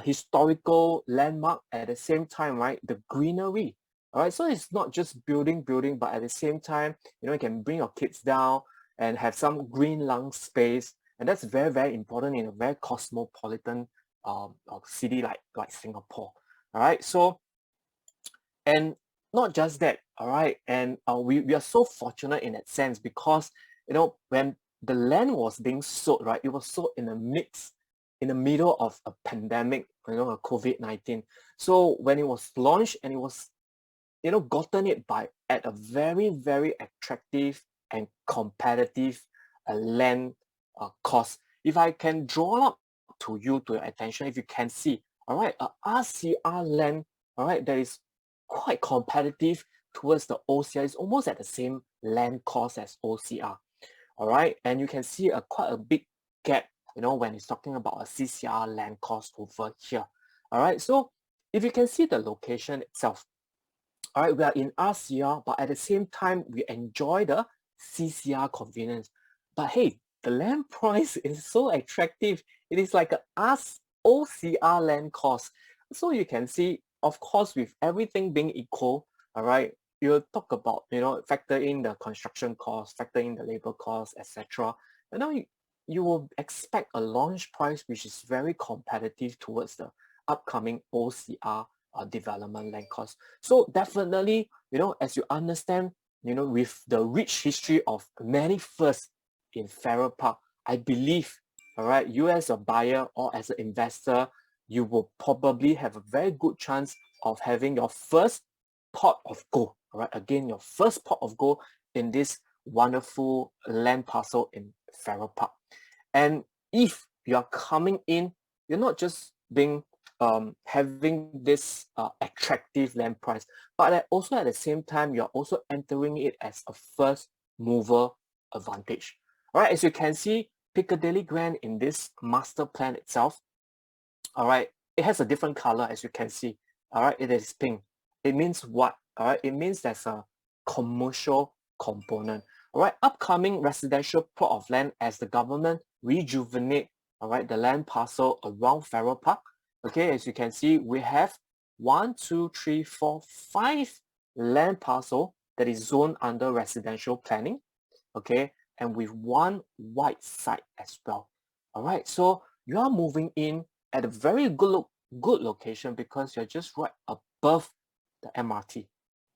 historical landmark at the same time, right? The greenery, all right? So it's not just building, but at the same time, you can bring your kids down and have some green lung space. And that's very, very important in a very cosmopolitan city like Singapore, all right? So, and not just that, all right? And we are so fortunate in that sense because, when the land was being sold, right, it was sold in the middle of a pandemic, a COVID-19. So when it was launched and it was, gotten it at a very, very attractive and competitive land cost. If I can draw up to your attention, if you can see, all right, RCR land, all right, that is quite competitive towards the OCR. It's almost at the same land cost as OCR. All right, and you can see quite a big gap, when it's talking about a CCR land cost over here. All right, so if you can see the location itself, All right, we are in RCR, but at the same time, we enjoy the CCR convenience. But hey, the land price is so attractive. It is like a OCR land cost. So you can see, of course, with everything being equal, all right, you'll talk about, factor in the construction cost, factor in the labor cost, etc. And now you will expect a launch price which is very competitive towards the upcoming OCR development land cost. So definitely, as you understand, with the rich history of many firsts in Farrer Park, I believe, all right, you as a buyer or as an investor, you will probably have a very good chance of having your first pot of gold, all right? Again, your first pot of gold in this wonderful land parcel in Farrer Park. And if you're coming in, you're not just being having this attractive land price, but also at the same time, you're also entering it as a first mover advantage. All right, as you can see, Piccadilly Grand in this master plan itself, all right, it has a different color as you can see. All right, it is pink. It means what? All right, it means there's a commercial component. All right, upcoming residential plot of land as the government rejuvenate, all right, the land parcel around Farrer Park. Okay, as you can see, we have 1, 2, 3, 4, 5 land parcel that is zoned under residential planning. Okay, and with one white site as well. All right, so you are moving in at a very good location because you're just right above the MRT.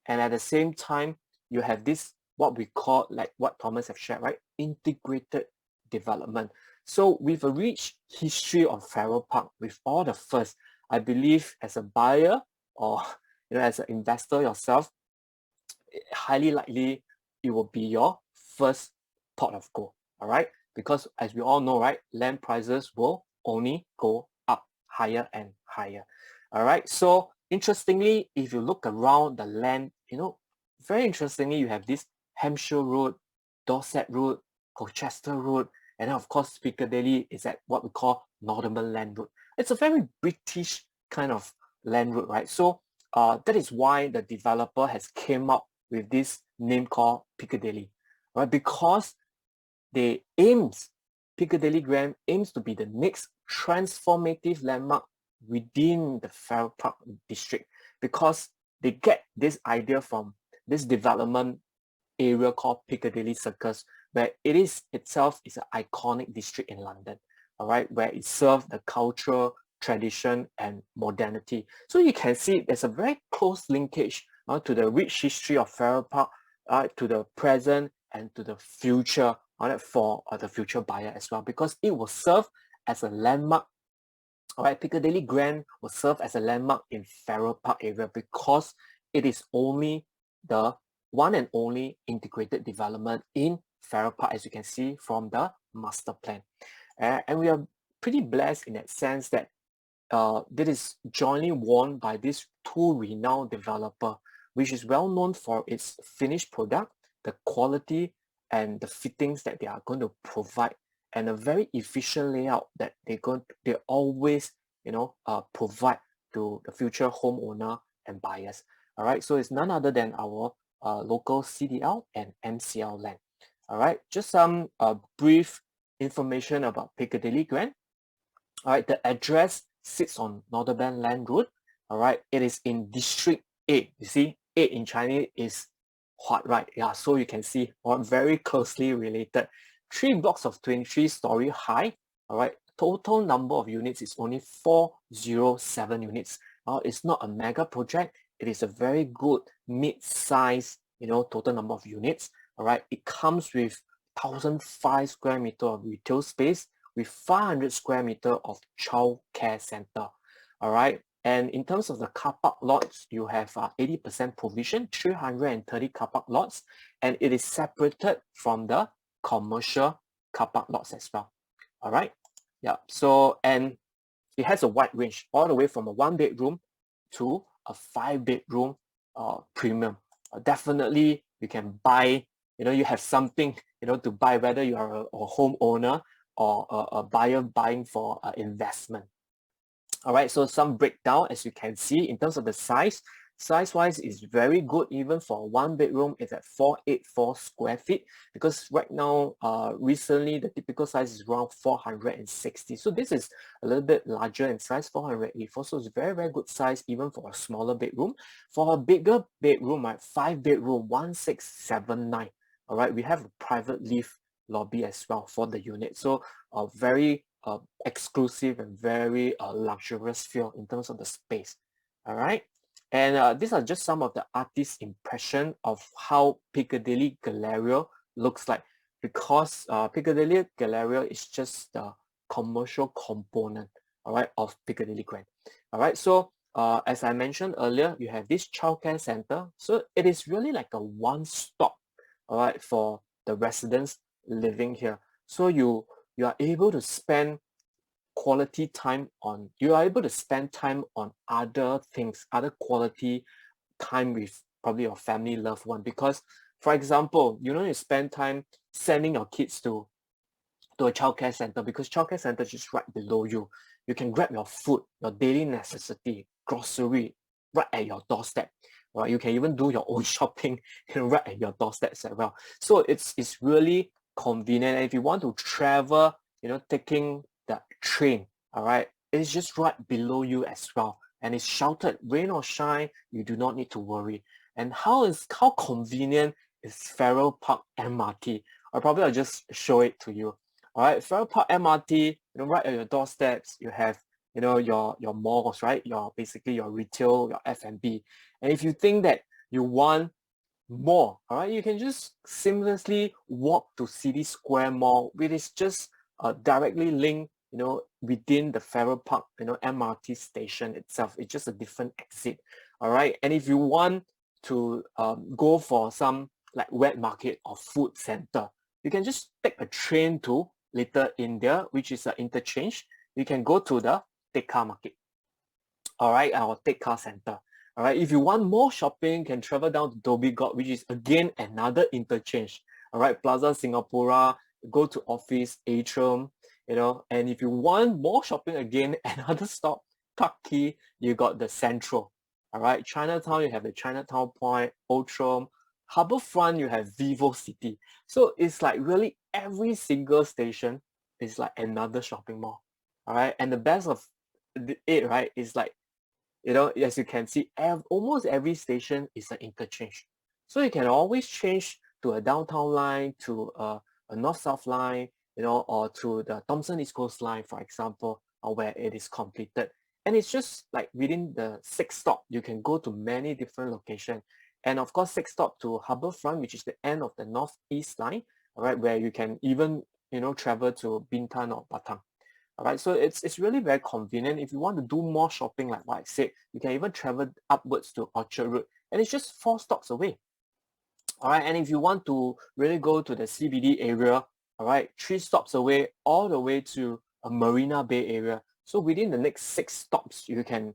And at the same time, you have this, what we call, like what Thomas have shared, right? Integrated development. So with a rich history of Farrer Park, with all the first, I believe as a buyer or as an investor yourself, highly likely it will be your first pot of gold. All right, because as we all know, right, land prices will only go up higher and higher. All right, so interestingly, if you look around the land, very interestingly, you have this Hampshire Road, Dorset Road, Colchester Road, and then of course Piccadilly is at what we call Northumberland Road. It's a very British kind of land road, right? So that is why the developer has came up with this name called Piccadilly, right? Because Piccadilly Grand aims to be the next transformative landmark within the Farrer Park district, because they get this idea from this development area called Piccadilly Circus, where it is itself is an iconic district in London, all right, where it serves the culture, tradition, and modernity. So you can see there's a very close linkage to the rich history of Farrer Park, to the present and to the future for the future buyer as well, because it will serve as a landmark. All right, Piccadilly Grand will serve as a landmark in Farrer Park area because it is only the one and only integrated development in Farrer Park, as you can see from the master plan. And we are pretty blessed in that sense that that is jointly won by this two renowned developer, which is well known for its finished product, the quality, and the fittings that they are going to provide, and a very efficient layout that they always provide to the future homeowner and buyers. All right, so it's none other than our local CDL and MCL Land. All right, just some brief information about Piccadilly Grand. All right, the address sits on Northumberland Road. All right, it is in District 8. You see, 8 in Chinese is what, right? Yeah, so you can see very closely related. 3 blocks of 23-story high. All right, total number of units is only 407 units. It's not a mega project. It is a very good mid-size, total number of units. All right, it comes with 1,005 square meter of retail space with 500 square meter of childcare center. All right, and in terms of the car park lots, you have 80% provision, 330 car park lots, and it is separated from the commercial car park lots as well. All right, yeah. So, and it has a wide range, all the way from a 1-bedroom to a 5-bedroom premium. Definitely, you can buy. You have something to buy, whether you are a homeowner or a buyer buying for investment. All right, so some breakdown, as you can see, in terms of the size, Size-wise is very good. Even for one bedroom, it's at 484 square feet, because right now, recently, the typical size is around 460. So this is a little bit larger in size, 484. So it's very, very good size even for a smaller bedroom. For a bigger bedroom, right, 5-bedroom, 1679. All right, we have a private lift lobby as well for the unit. So a very exclusive and very luxurious feel in terms of the space. All right. And these are just some of the artist's impression of how Piccadilly Galleria looks like, because Piccadilly Galleria is just the commercial component, all right, of Piccadilly Grand. All right, so as I mentioned earlier, you have this childcare center. So it is really like a one-stop, all right, for the residents living here. So you are able to spend quality time on, you are able to spend time on other things, other quality time with probably your family, loved one. Because, for example, you don't need to spend time sending your kids to a childcare center, because childcare center is just right below you. You can grab your food, your daily necessity, grocery, right at your doorstep. Right? You can even do your own shopping right at your doorstep as well. So it's really convenient. And if you want to travel, taking the train, all right, it's just right below you as well. And it's sheltered, rain or shine, you do not need to worry. And how convenient is Farrer Park MRT? I'll just show it to you. All right, Farrer Park MRT, right at your doorsteps, you have, your malls, right? Basically your retail, your F&B. And if you think that you want more, all right, you can just seamlessly walk to City Square Mall, which is just directly linked, within the Farrer Park, MRT station itself. It's just a different exit, all right? And if you want to go for some like wet market or food center, you can just take a train to Little India, which is an interchange. You can go to the Tekka market, all right, our Tekka center. All right, if you want more shopping, you can travel down to Dhoby Ghaut, which is again another interchange. All right, Plaza Singapura, go to Office, Atrium, and if you want more shopping again, another stop, Clarke Quay, you got the Central. All right, Chinatown, you have the Chinatown Point, Outram, Harbourfront, you have Vivo City. So it's like really every single station is like another shopping mall. All right, and the best of it, right, is like, as you can see, almost every station is an interchange. So you can always change to a downtown line, to a north-south line, or to the Thomson East Coast line, for example, or where it is completed. And it's just like within the 6 stop, you can go to many different locations. And of course, 6 stop to Harbourfront, which is the end of the northeast line, all right, where you can even, travel to Bintan or Batam. All right, so it's really very convenient. If you want to do more shopping, like what I said, you can even travel upwards to Orchard Road, and it's just 4 stops away. All right, and if you want to really go to the CBD area, all right, 3 stops away, all the way to a Marina Bay area. So within the next 6 stops, you can,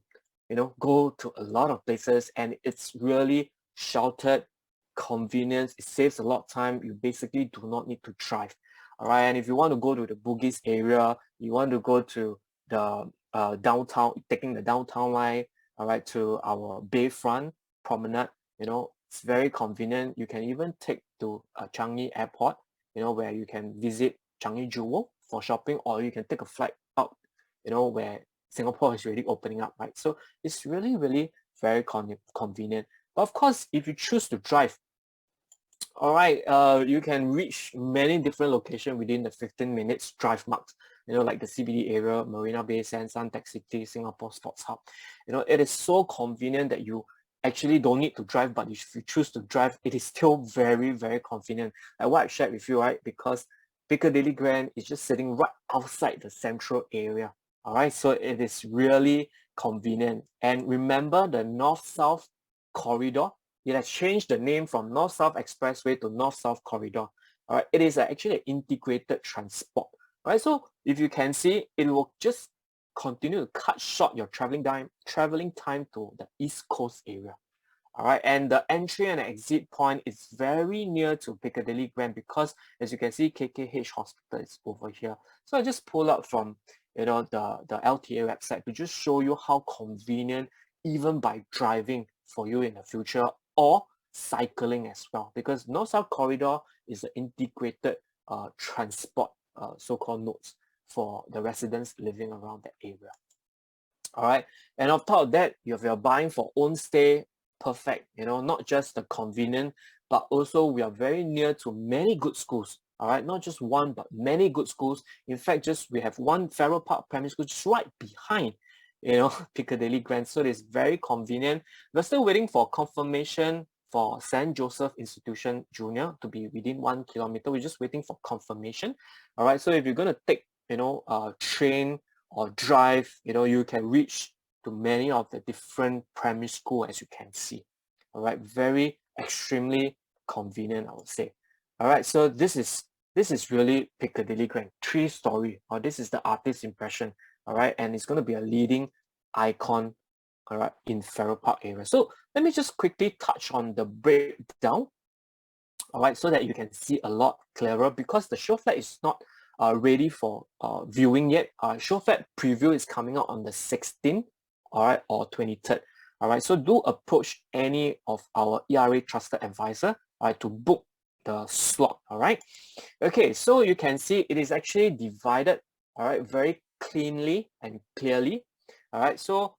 go to a lot of places, and it's really sheltered, convenience. It saves a lot of time. You basically do not need to drive. All right, and if you want to go to the Bugis area, you want to go to the downtown, taking the downtown line, all right, to our Bayfront Promenade, it's very convenient. You can even take to Changi Airport, where you can visit Changi Jewel for shopping, or you can take a flight out, where Singapore is really opening up, right? So it's really, really very convenient. But of course, if you choose to drive, all right, you can reach many different locations within the 15 minutes drive marks, like the CBD area, Marina Bay Sands, Suntec City, Singapore Sports Hub. It is so convenient that you actually don't need to drive, but if you choose to drive, it is still very, very convenient. Like what I shared with you, right? Because Piccadilly Grand is just sitting right outside the central area. All right, so it is really convenient. And remember the north-south corridor, it has changed the name from North-South Expressway to North-South Corridor. All right, it is actually an integrated transport. All right, so if you can see, it will just continue to cut short your traveling time to the East Coast area. All right, and the entry and exit point is very near to Piccadilly Grand, because as you can see, KKH Hospital is over here. So I just pull up from the LTA website to just show you how convenient, even by driving for you in the future, or cycling as well, because North-South Corridor is an integrated transport so-called nodes for the residents living around that area. All right, and on top of that, if you're buying for own stay, perfect, you know, not just the convenient, but also we are very near to many good schools. All right, not just one, but many good schools. In fact, we have one Farrer Park Primary School just right behind, you know, Piccadilly Grand. So it's very convenient. We're still waiting for confirmation for St. Joseph Institution Junior to be within 1 kilometer. We're just waiting for confirmation. All right, so if you're going to take, you know, a train or drive, you know, you can reach to many of the different primary school, as you can see. All right, very extremely convenient, I would say. All right, so this is really Piccadilly Grand, 3-story, or this is the artist's impression. All right, and it's going to be a leading icon, all right, in Farrer Park area. So let me just quickly touch on the breakdown, all right, so that you can see a lot clearer, because the show flat is not ready for viewing yet. Show flat preview is coming out on the 16th, all right, or 23rd. All right, so do approach any of our ERA trusted advisor, all right, to book the slot. All right, okay, so you can see it is actually divided, all right, very cleanly and clearly. All right, so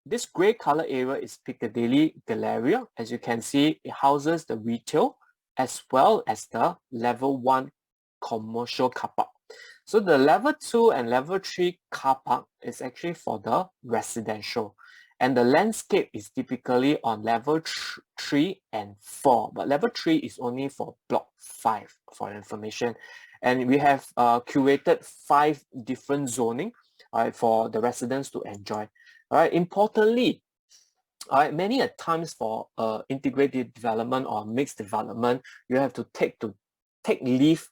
this gray color area is Piccadilly Galleria. As you can see, it houses the retail as well as the level 1 commercial car park. So the level 2 and level 3 car park is actually for the residential, and the landscape is typically on level 3 and 4, but level 3 is only for block 5 for information. And we have curated 5 different zoning, for the residents to enjoy. All right, importantly, all right, many a times for integrated development or mixed development, you have to take leave.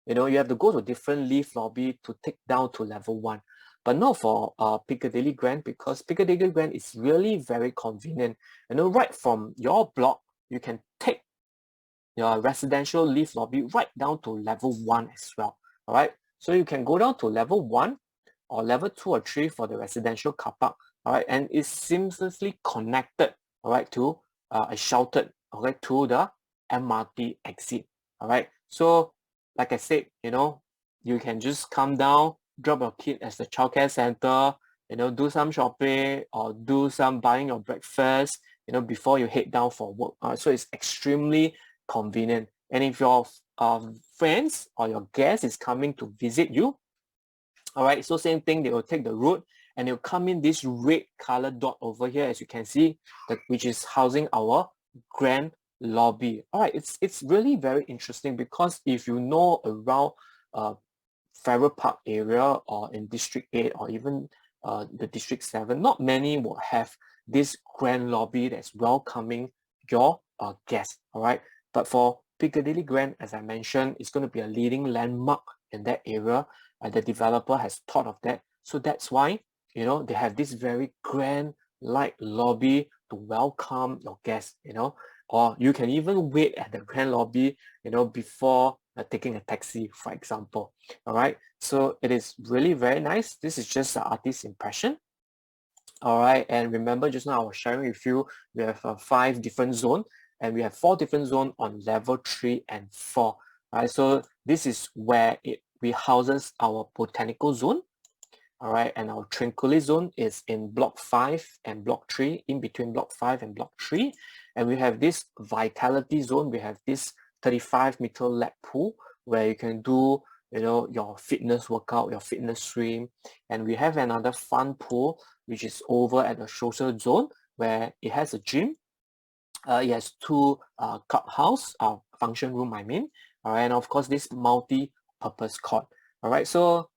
You know, you have to go to different lift lobby to take down to level 1, but not for Piccadilly Grand, because Piccadilly Grand is really very convenient. You know, right from your block, you can take your residential lift lobby right down to level 1 as well. All right, so you can go down to level 1 or level 2 or 3 for the residential car park. All right, and it's seamlessly connected, all right, to sheltered, okay, to the MRT exit. All right, so like I said, you know, you can just come down, drop your kid at the childcare center, you know, do some shopping or do some buying your breakfast, you know, before you head down for work. So it's extremely convenient. And if your friends or your guest is coming to visit you, all right, so same thing, they will take the route and they'll come in this red color dot over here, as you can see, which is housing our grand lobby. All right, it's really very interesting, because if you know around Farrer Park area or in District 8 or even the District 7, not many will have this grand lobby that's welcoming your guests. All right, but for Piccadilly Grand, as I mentioned, it's going to be a leading landmark in that area. The developer has thought of that, so that's why, you know, they have this very grand light lobby to welcome your guests, you know, or you can even wait at the grand lobby, you know, before taking a taxi, for example. All right, so it is really very nice. This is just the artist's impression. All right, and remember just now I was sharing with you, we have 5 different zones, and we have 4 different zones on level 3 and 4. All right, so this is where we houses our botanical zone. All right, and our tranquility zone is in block 5 and block 3, in between block 5 and block 3. And we have this vitality zone. We have this 35-meter lap pool where you can do, you know, your fitness workout, your fitness swim. And we have another fun pool, which is over at the social zone, where it has a gym. It has 2 clubhouse, function room, I mean. All right, and of course this multi-purpose court. All right, so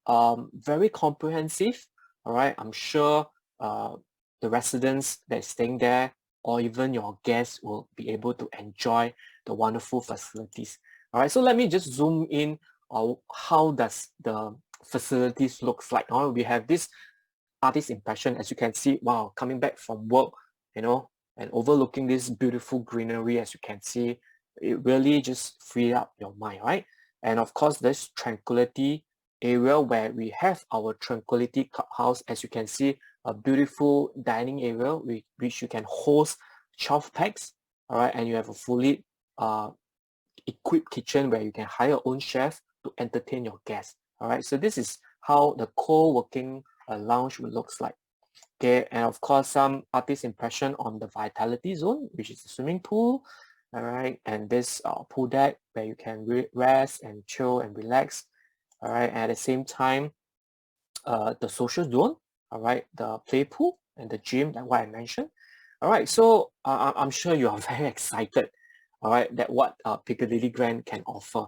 very comprehensive. All right, I'm sure the residents that are staying there or even your guests will be able to enjoy the wonderful facilities. All right, so let me just zoom in on how does the facilities looks like. We have this artist impression, as you can see. Wow, coming back from work, you know, and overlooking this beautiful greenery, as you can see, it really just free up your mind, right? And of course, this tranquility area where we have our tranquility clubhouse, as you can see, a beautiful dining area which you can host 12 packs, all right, and you have a fully equipped kitchen where you can hire your own chef to entertain your guests. All right, so this is how the co-working lounge looks like. Okay, and of course some artist impression on the vitality zone, which is the swimming pool. All right, and this pool deck where you can rest and chill and relax. All right, and at the same time, the social zone. All right, the play pool and the gym, like what I mentioned. All right, so I'm sure you are very excited. All right, that what Piccadilly Grand can offer.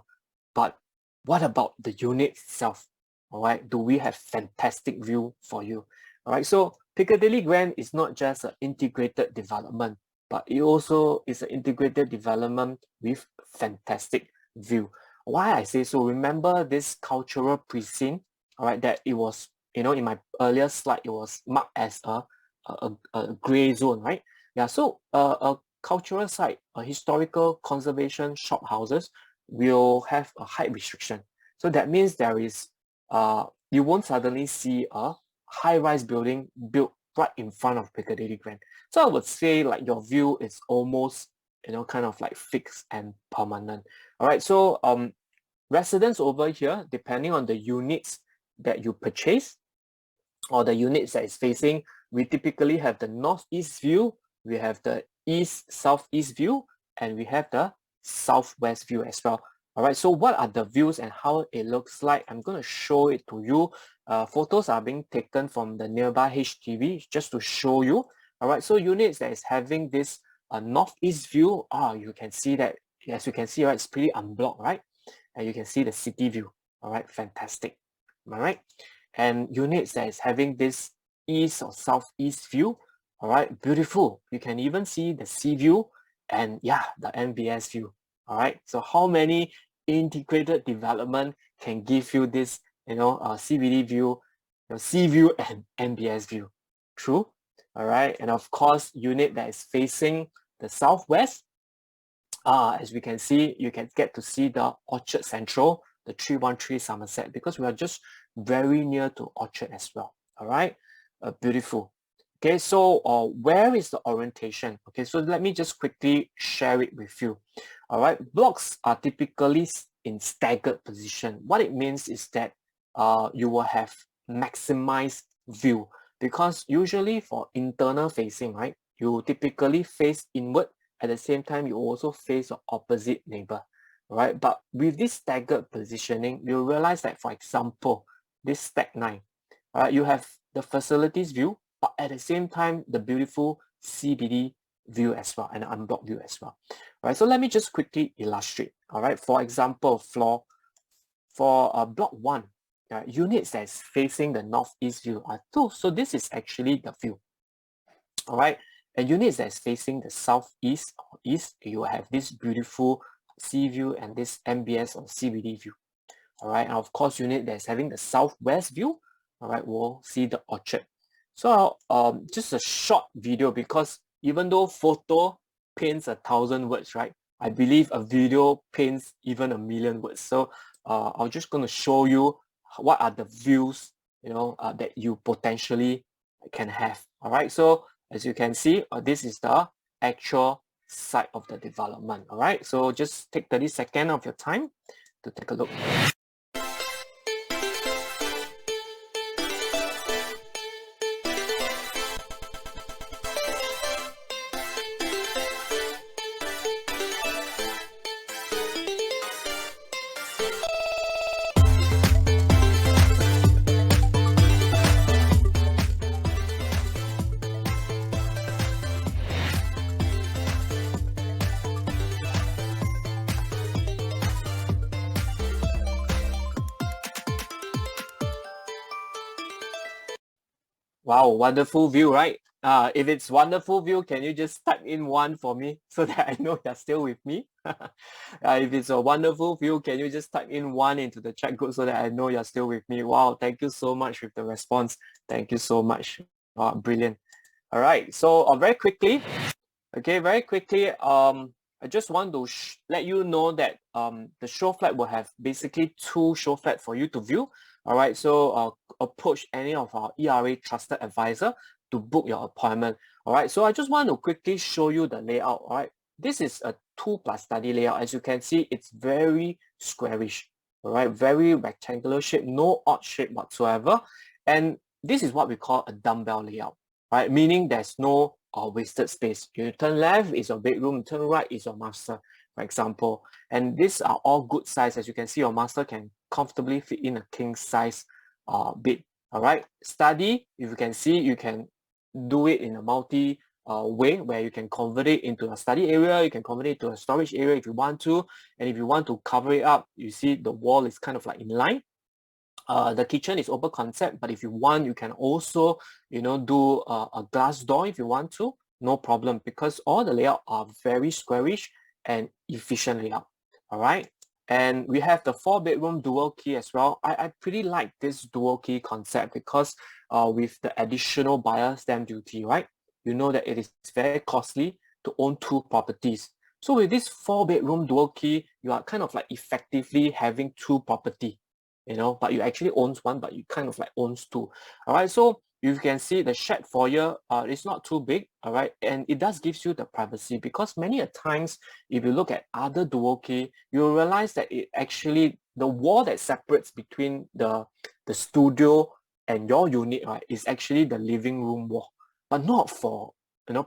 But what about the unit itself? All right, do we have fantastic view for you? All right, so Piccadilly Grand is not just an integrated development, but it also is an integrated development with fantastic view. Why I say so? Remember this cultural precinct, all right, that it was, you know, in my earlier slide, it was marked as a gray zone, right? Yeah, so a cultural site, a historical conservation shop houses will have a height restriction. So that means there is, you won't suddenly see a high-rise building built right in front of Piccadilly Grand. So I would say like your view is almost, you know, kind of like fixed and permanent. All right, so residents over here, depending on the units that you purchase or the units that is facing, we typically have the northeast view, we have the east-southeast view, and we have the southwest view as well. All right, so what are the views and how it looks like? I'm going to show it to you. Photos are being taken from the nearby HDB just to show you. All right, so units that is having this northeast view, you can see that, as you can see, right, it's pretty unblocked, right? And you can see the city view. All right, fantastic. Am I right? And units that is having this east or southeast view, all right, beautiful. You can even see the sea view and yeah, the MBS view. All right, so how many integrated development can give you this, you know, CBD view, sea view and MBS view? True. All right, and of course, unit that is facing the southwest, as we can see, you can get to see the Orchard Central, the 313 Somerset, because we are just very near to Orchard as well. All right, beautiful. Okay, so where is the orientation? Okay, so let me just quickly share it with you. All right, blocks are typically in staggered position. What it means is that you will have maximized view, because usually for internal facing, right, you typically face inward. At the same time, you also face your opposite neighbor, right? But with this staggered positioning, you'll realize that, for example, this stack 9, you have the facilities view, but at the same time, the beautiful CBD view as well, and unblocked view as well. All right, so let me just quickly illustrate. All right, for example, for block 1, units that is facing the northeast view are 2. So this is actually the view. All right, and units that is facing the southeast or east, you have this beautiful sea view and this MBS or CBD view. All right, and of course, unit that's having the southwest view, all right, we'll see the Orchard. So just a short video, because even though photo paints 1,000 words, right, I believe a video paints even 1,000,000 words. So I'm just going to show you what are the views, you know, that you potentially can have. All right, so as you can see, this is the actual site of the development. All right, so just take 30 seconds of your time to take a look. Wow, wonderful view, right? If it's wonderful view, can you just type in 1 for me so that I know you're still with me? If it's a wonderful view, can you just type in 1 into the chat group so that I know you're still with me? Wow, thank you so much with the response. Thank you so much. Brilliant. All right, so very quickly, okay, very quickly, I just want to let you know that the show flat will have basically 2 show flat for you to view. All right, so approach any of our ERA trusted advisor to book your appointment. All right, so I just want to quickly show you the layout. All right, this is a 2+ study layout. As you can see, it's very squarish. All right, very rectangular shape, no odd shape whatsoever. And this is what we call a dumbbell layout, right? Meaning there's no wasted space. You turn left is your bedroom, turn right is your master, for example. And these are all good size. As you can see, your master can comfortably fit in a king size bed. All right. Study, if you can see, you can do it in a multi way where you can convert it into a study area, you can convert it to a storage area if you want to. And if you want to cover it up, you see the wall is kind of like in line. The kitchen is open concept, but if you want, you can also, do a glass door if you want to, no problem, because all the layout are very squarish and efficient layout. All right. And we have the 4-bedroom dual key as well. I pretty like this dual key concept because with the additional buyer stamp duty, right? You know that it is very costly to own 2 properties. So with this 4-bedroom dual key, you are kind of like effectively having 2 property, but you actually owns 1, but you kind of like owns 2. All right, so you can see the shared foyer is not too big, all right, and it does gives you the privacy, because many a times if you look at other dual key, you'll realize that it actually, the wall that separates between the studio and your unit, right, is actually the living room wall, but not for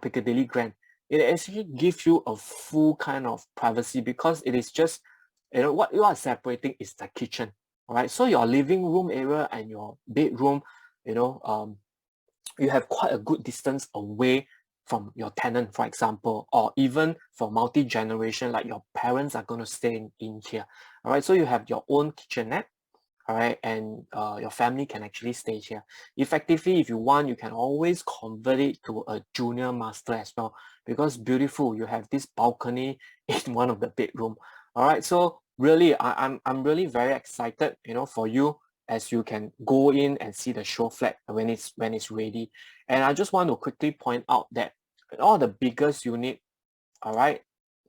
Piccadilly Grand. It actually gives you a full kind of privacy, because it is just, what you are separating is the kitchen. All right, so your living room area and your bedroom, you have quite a good distance away from your tenant, for example, or even for multi-generation, like your parents are going to stay in here. All right, so you have your own kitchenette, all right, and your family can actually stay here. Effectively, if you want, you can always convert it to a junior master as well, because beautiful, you have this balcony in one of the bedroom. All right, so really, I'm really very excited, for you, as you can go in and see the show flat when it's ready. And I just want to quickly point out that all the biggest unit, all right,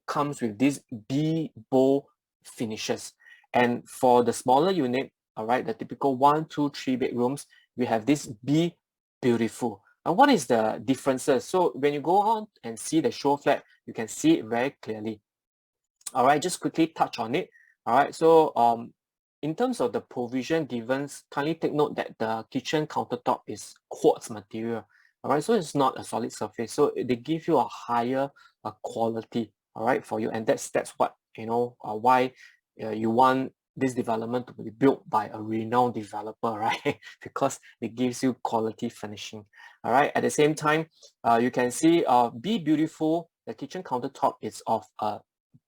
comes with these B-bow finishes. And for the smaller unit, all right, the typical 1, 2, 3 bedrooms, we have this B beautiful. And what is the differences? So when you go on and see the show flat, you can see it very clearly. All right, just quickly touch on it. All right, so in terms of the provision given, kindly take note that the kitchen countertop is quartz material. All right, so it's not a solid surface. So they give you a higher quality, all right, for you. And that's what, why you want this development to be built by a renowned developer, right? Because it gives you quality finishing. All right, at the same time, you can see Be Beautiful, the kitchen countertop is of a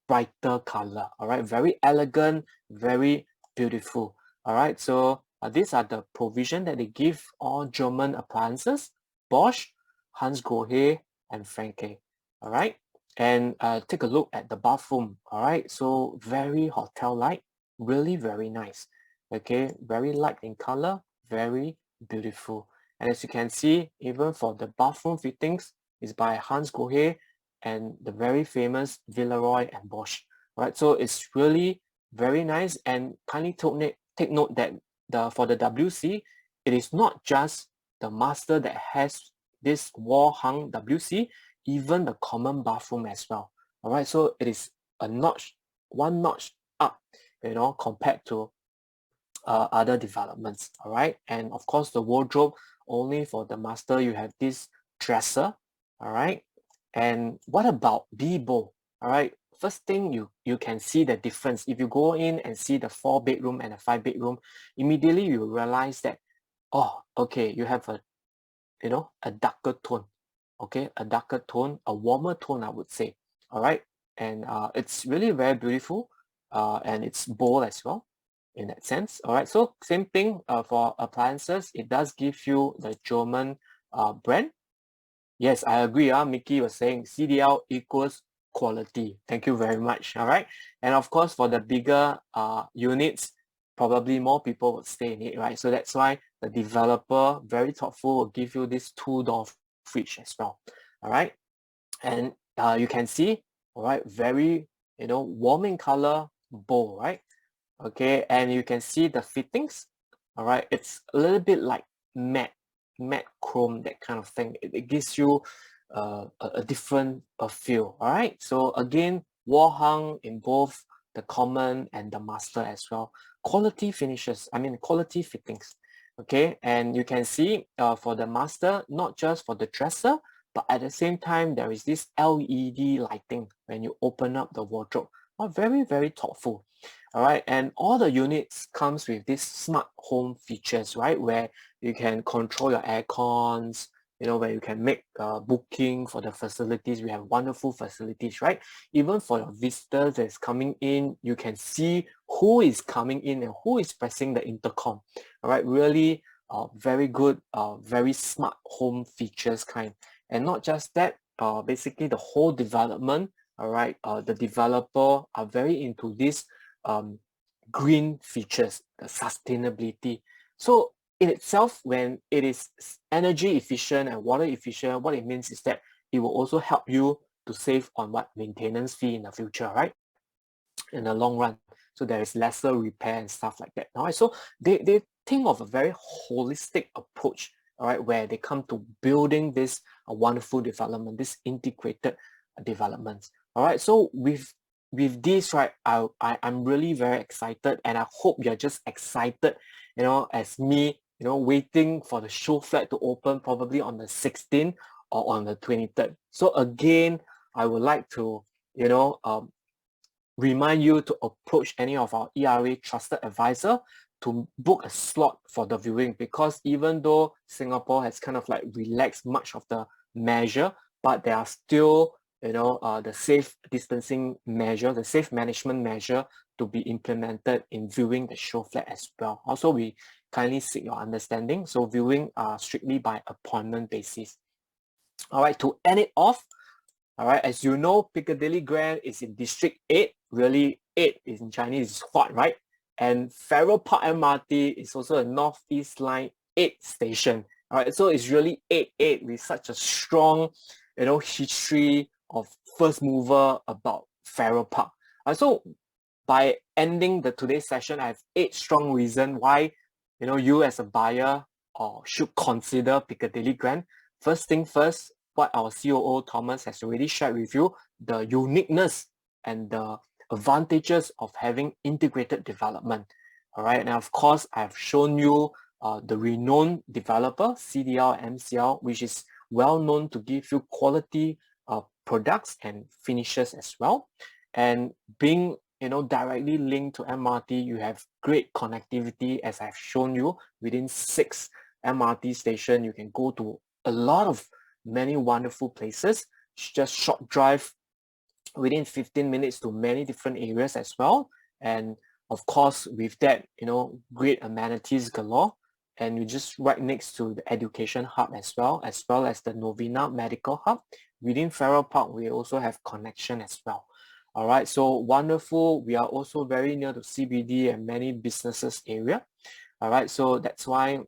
brighter color. All right, very elegant, very beautiful. All right, so these are the provision that they give all German appliances: Bosch, Hans Grohe, and Franke. All right, and take a look at the bathroom. All right, so very hotel-like, really very nice. Okay, very light in color, very beautiful. And as you can see, even for the bathroom fittings, is by Hans Grohe and the very famous Villeroy and Bosch. Right, so it's really very nice. And kindly take note that for the WC, it is not just the master that has this wall hung WC, even the common bathroom as well. All right, so it is one notch up, compared to other developments. All right, and of course the wardrobe, only for the master you have this dresser. All right, and what about Bibo? All right, first thing you can see the difference. If you go in and see the 4-bedroom and a 5-bedroom, immediately you realize that, oh, okay, you have a darker tone. Okay, a darker tone, a warmer tone, I would say. All right, and it's really very beautiful, and it's bold as well in that sense. All right, so same thing for appliances. It does give you the German brand. Yes, I agree. Mickey was saying CDL equals quality. Thank you very much. All right, and of course for the bigger units, probably more people would stay in it, right? So that's why the developer, very thoughtful, will give you this 2-door fridge as well. All right, and you can see, all right, very, warm in color, bold, right? Okay, and you can see the fittings, all right, it's a little bit like matte chrome, that kind of thing. It gives you a different feel, all right? So again, wall hung in both the common and the master as well. Quality finishes, quality fittings, okay? And you can see for the master, not just for the dresser, but at the same time, there is this LED lighting when you open up the wardrobe. Very, very thoughtful. All right, and all the units comes with this smart home features, right? Where you can control your air cons, where you can make booking for the facilities. We have wonderful facilities, right? Even for your visitors that's coming in, you can see who is coming in and who is pressing the intercom. All right, really very good, very smart home features kind. And not just that, basically the whole development, all right, the developer are very into this green features, the sustainability. So in itself, when it is energy efficient and water efficient, what it means is that it will also help you to save on what maintenance fee in the future, right? In the long run. So there is lesser repair and stuff like that. All right. So they think of a very holistic approach, all right, where they come to building this wonderful development, this integrated developments. All right. So with this, right, I'm really very excited, and I hope you're just excited, as me, waiting for the show flat to open probably on the 16th or on the 23rd. So again, I would like to, remind you to approach any of our ERA trusted advisor to book a slot for the viewing, because even though Singapore has kind of like relaxed much of the measure, but there are still, the safe distancing measure, the safe management measure to be implemented in viewing the show flat as well. Also, we kindly seek your understanding. So viewing are strictly by appointment basis. All right, to end it off, all right, as you know, Piccadilly Grand is in District 8. Really, 8 is in Chinese is hot, right? And Farrer Park MRT is also a Northeast Line 8 station. All right, so it's really 8 with such a strong, history of first mover about Farrer Park. So by ending the today's session, I have 8 strong reasons why, you as a buyer should consider Piccadilly Grand. First thing first, what our COO Thomas has already shared with you, the uniqueness and the advantages of having integrated development. All right, and of course, I've shown you the renowned developer, CDL MCL, which is well known to give you quality products and finishes as well. And being, directly linked to MRT, you have great connectivity, as I've shown you. Within 6 MRT stations, you can go to a lot of many wonderful places, just short drive within 15 minutes to many different areas as well. And of course, with that, great amenities galore. And you're just right next to the education hub as well as the Novena Medical Hub. Within Farrer Park, we also have connection as well. All right, so wonderful. We are also very near to CBD and many businesses area. All right, so that's why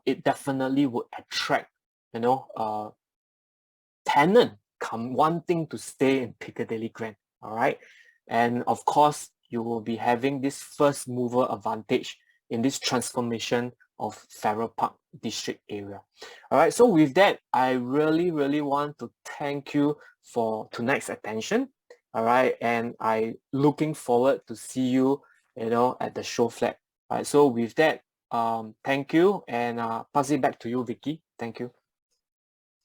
it definitely would attract, tenant wanting to stay in Piccadilly Grand, all right? And of course, you will be having this first mover advantage in this transformation of Farrer Park district area. All right, so with that, I really, really want to thank you for tonight's attention, all right? And I looking forward to see you, at the show flat. All right, so with that, thank you, and pass it back to you, Vicky. Thank you.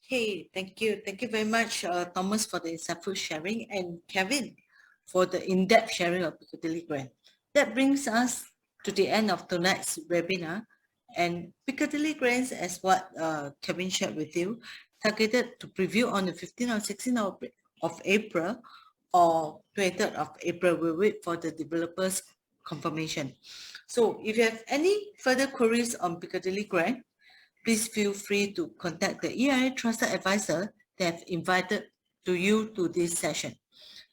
Hey, thank you. Thank you very much, Thomas, for the insightful sharing, and Kevin for the in-depth sharing of Piccadilly Grand. That brings us to the end of tonight's webinar. And Piccadilly Grand, as what Kevin shared with you, targeted to preview on the 15th or 16th of April or 23rd of April. We'll wait for the developer's confirmation. So if you have any further queries on Piccadilly Grand, please feel free to contact the ERA Trusted Advisor that have invited you to this session.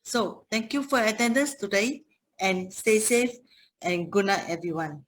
So thank you for your attendance today, and stay safe, and good night, everyone.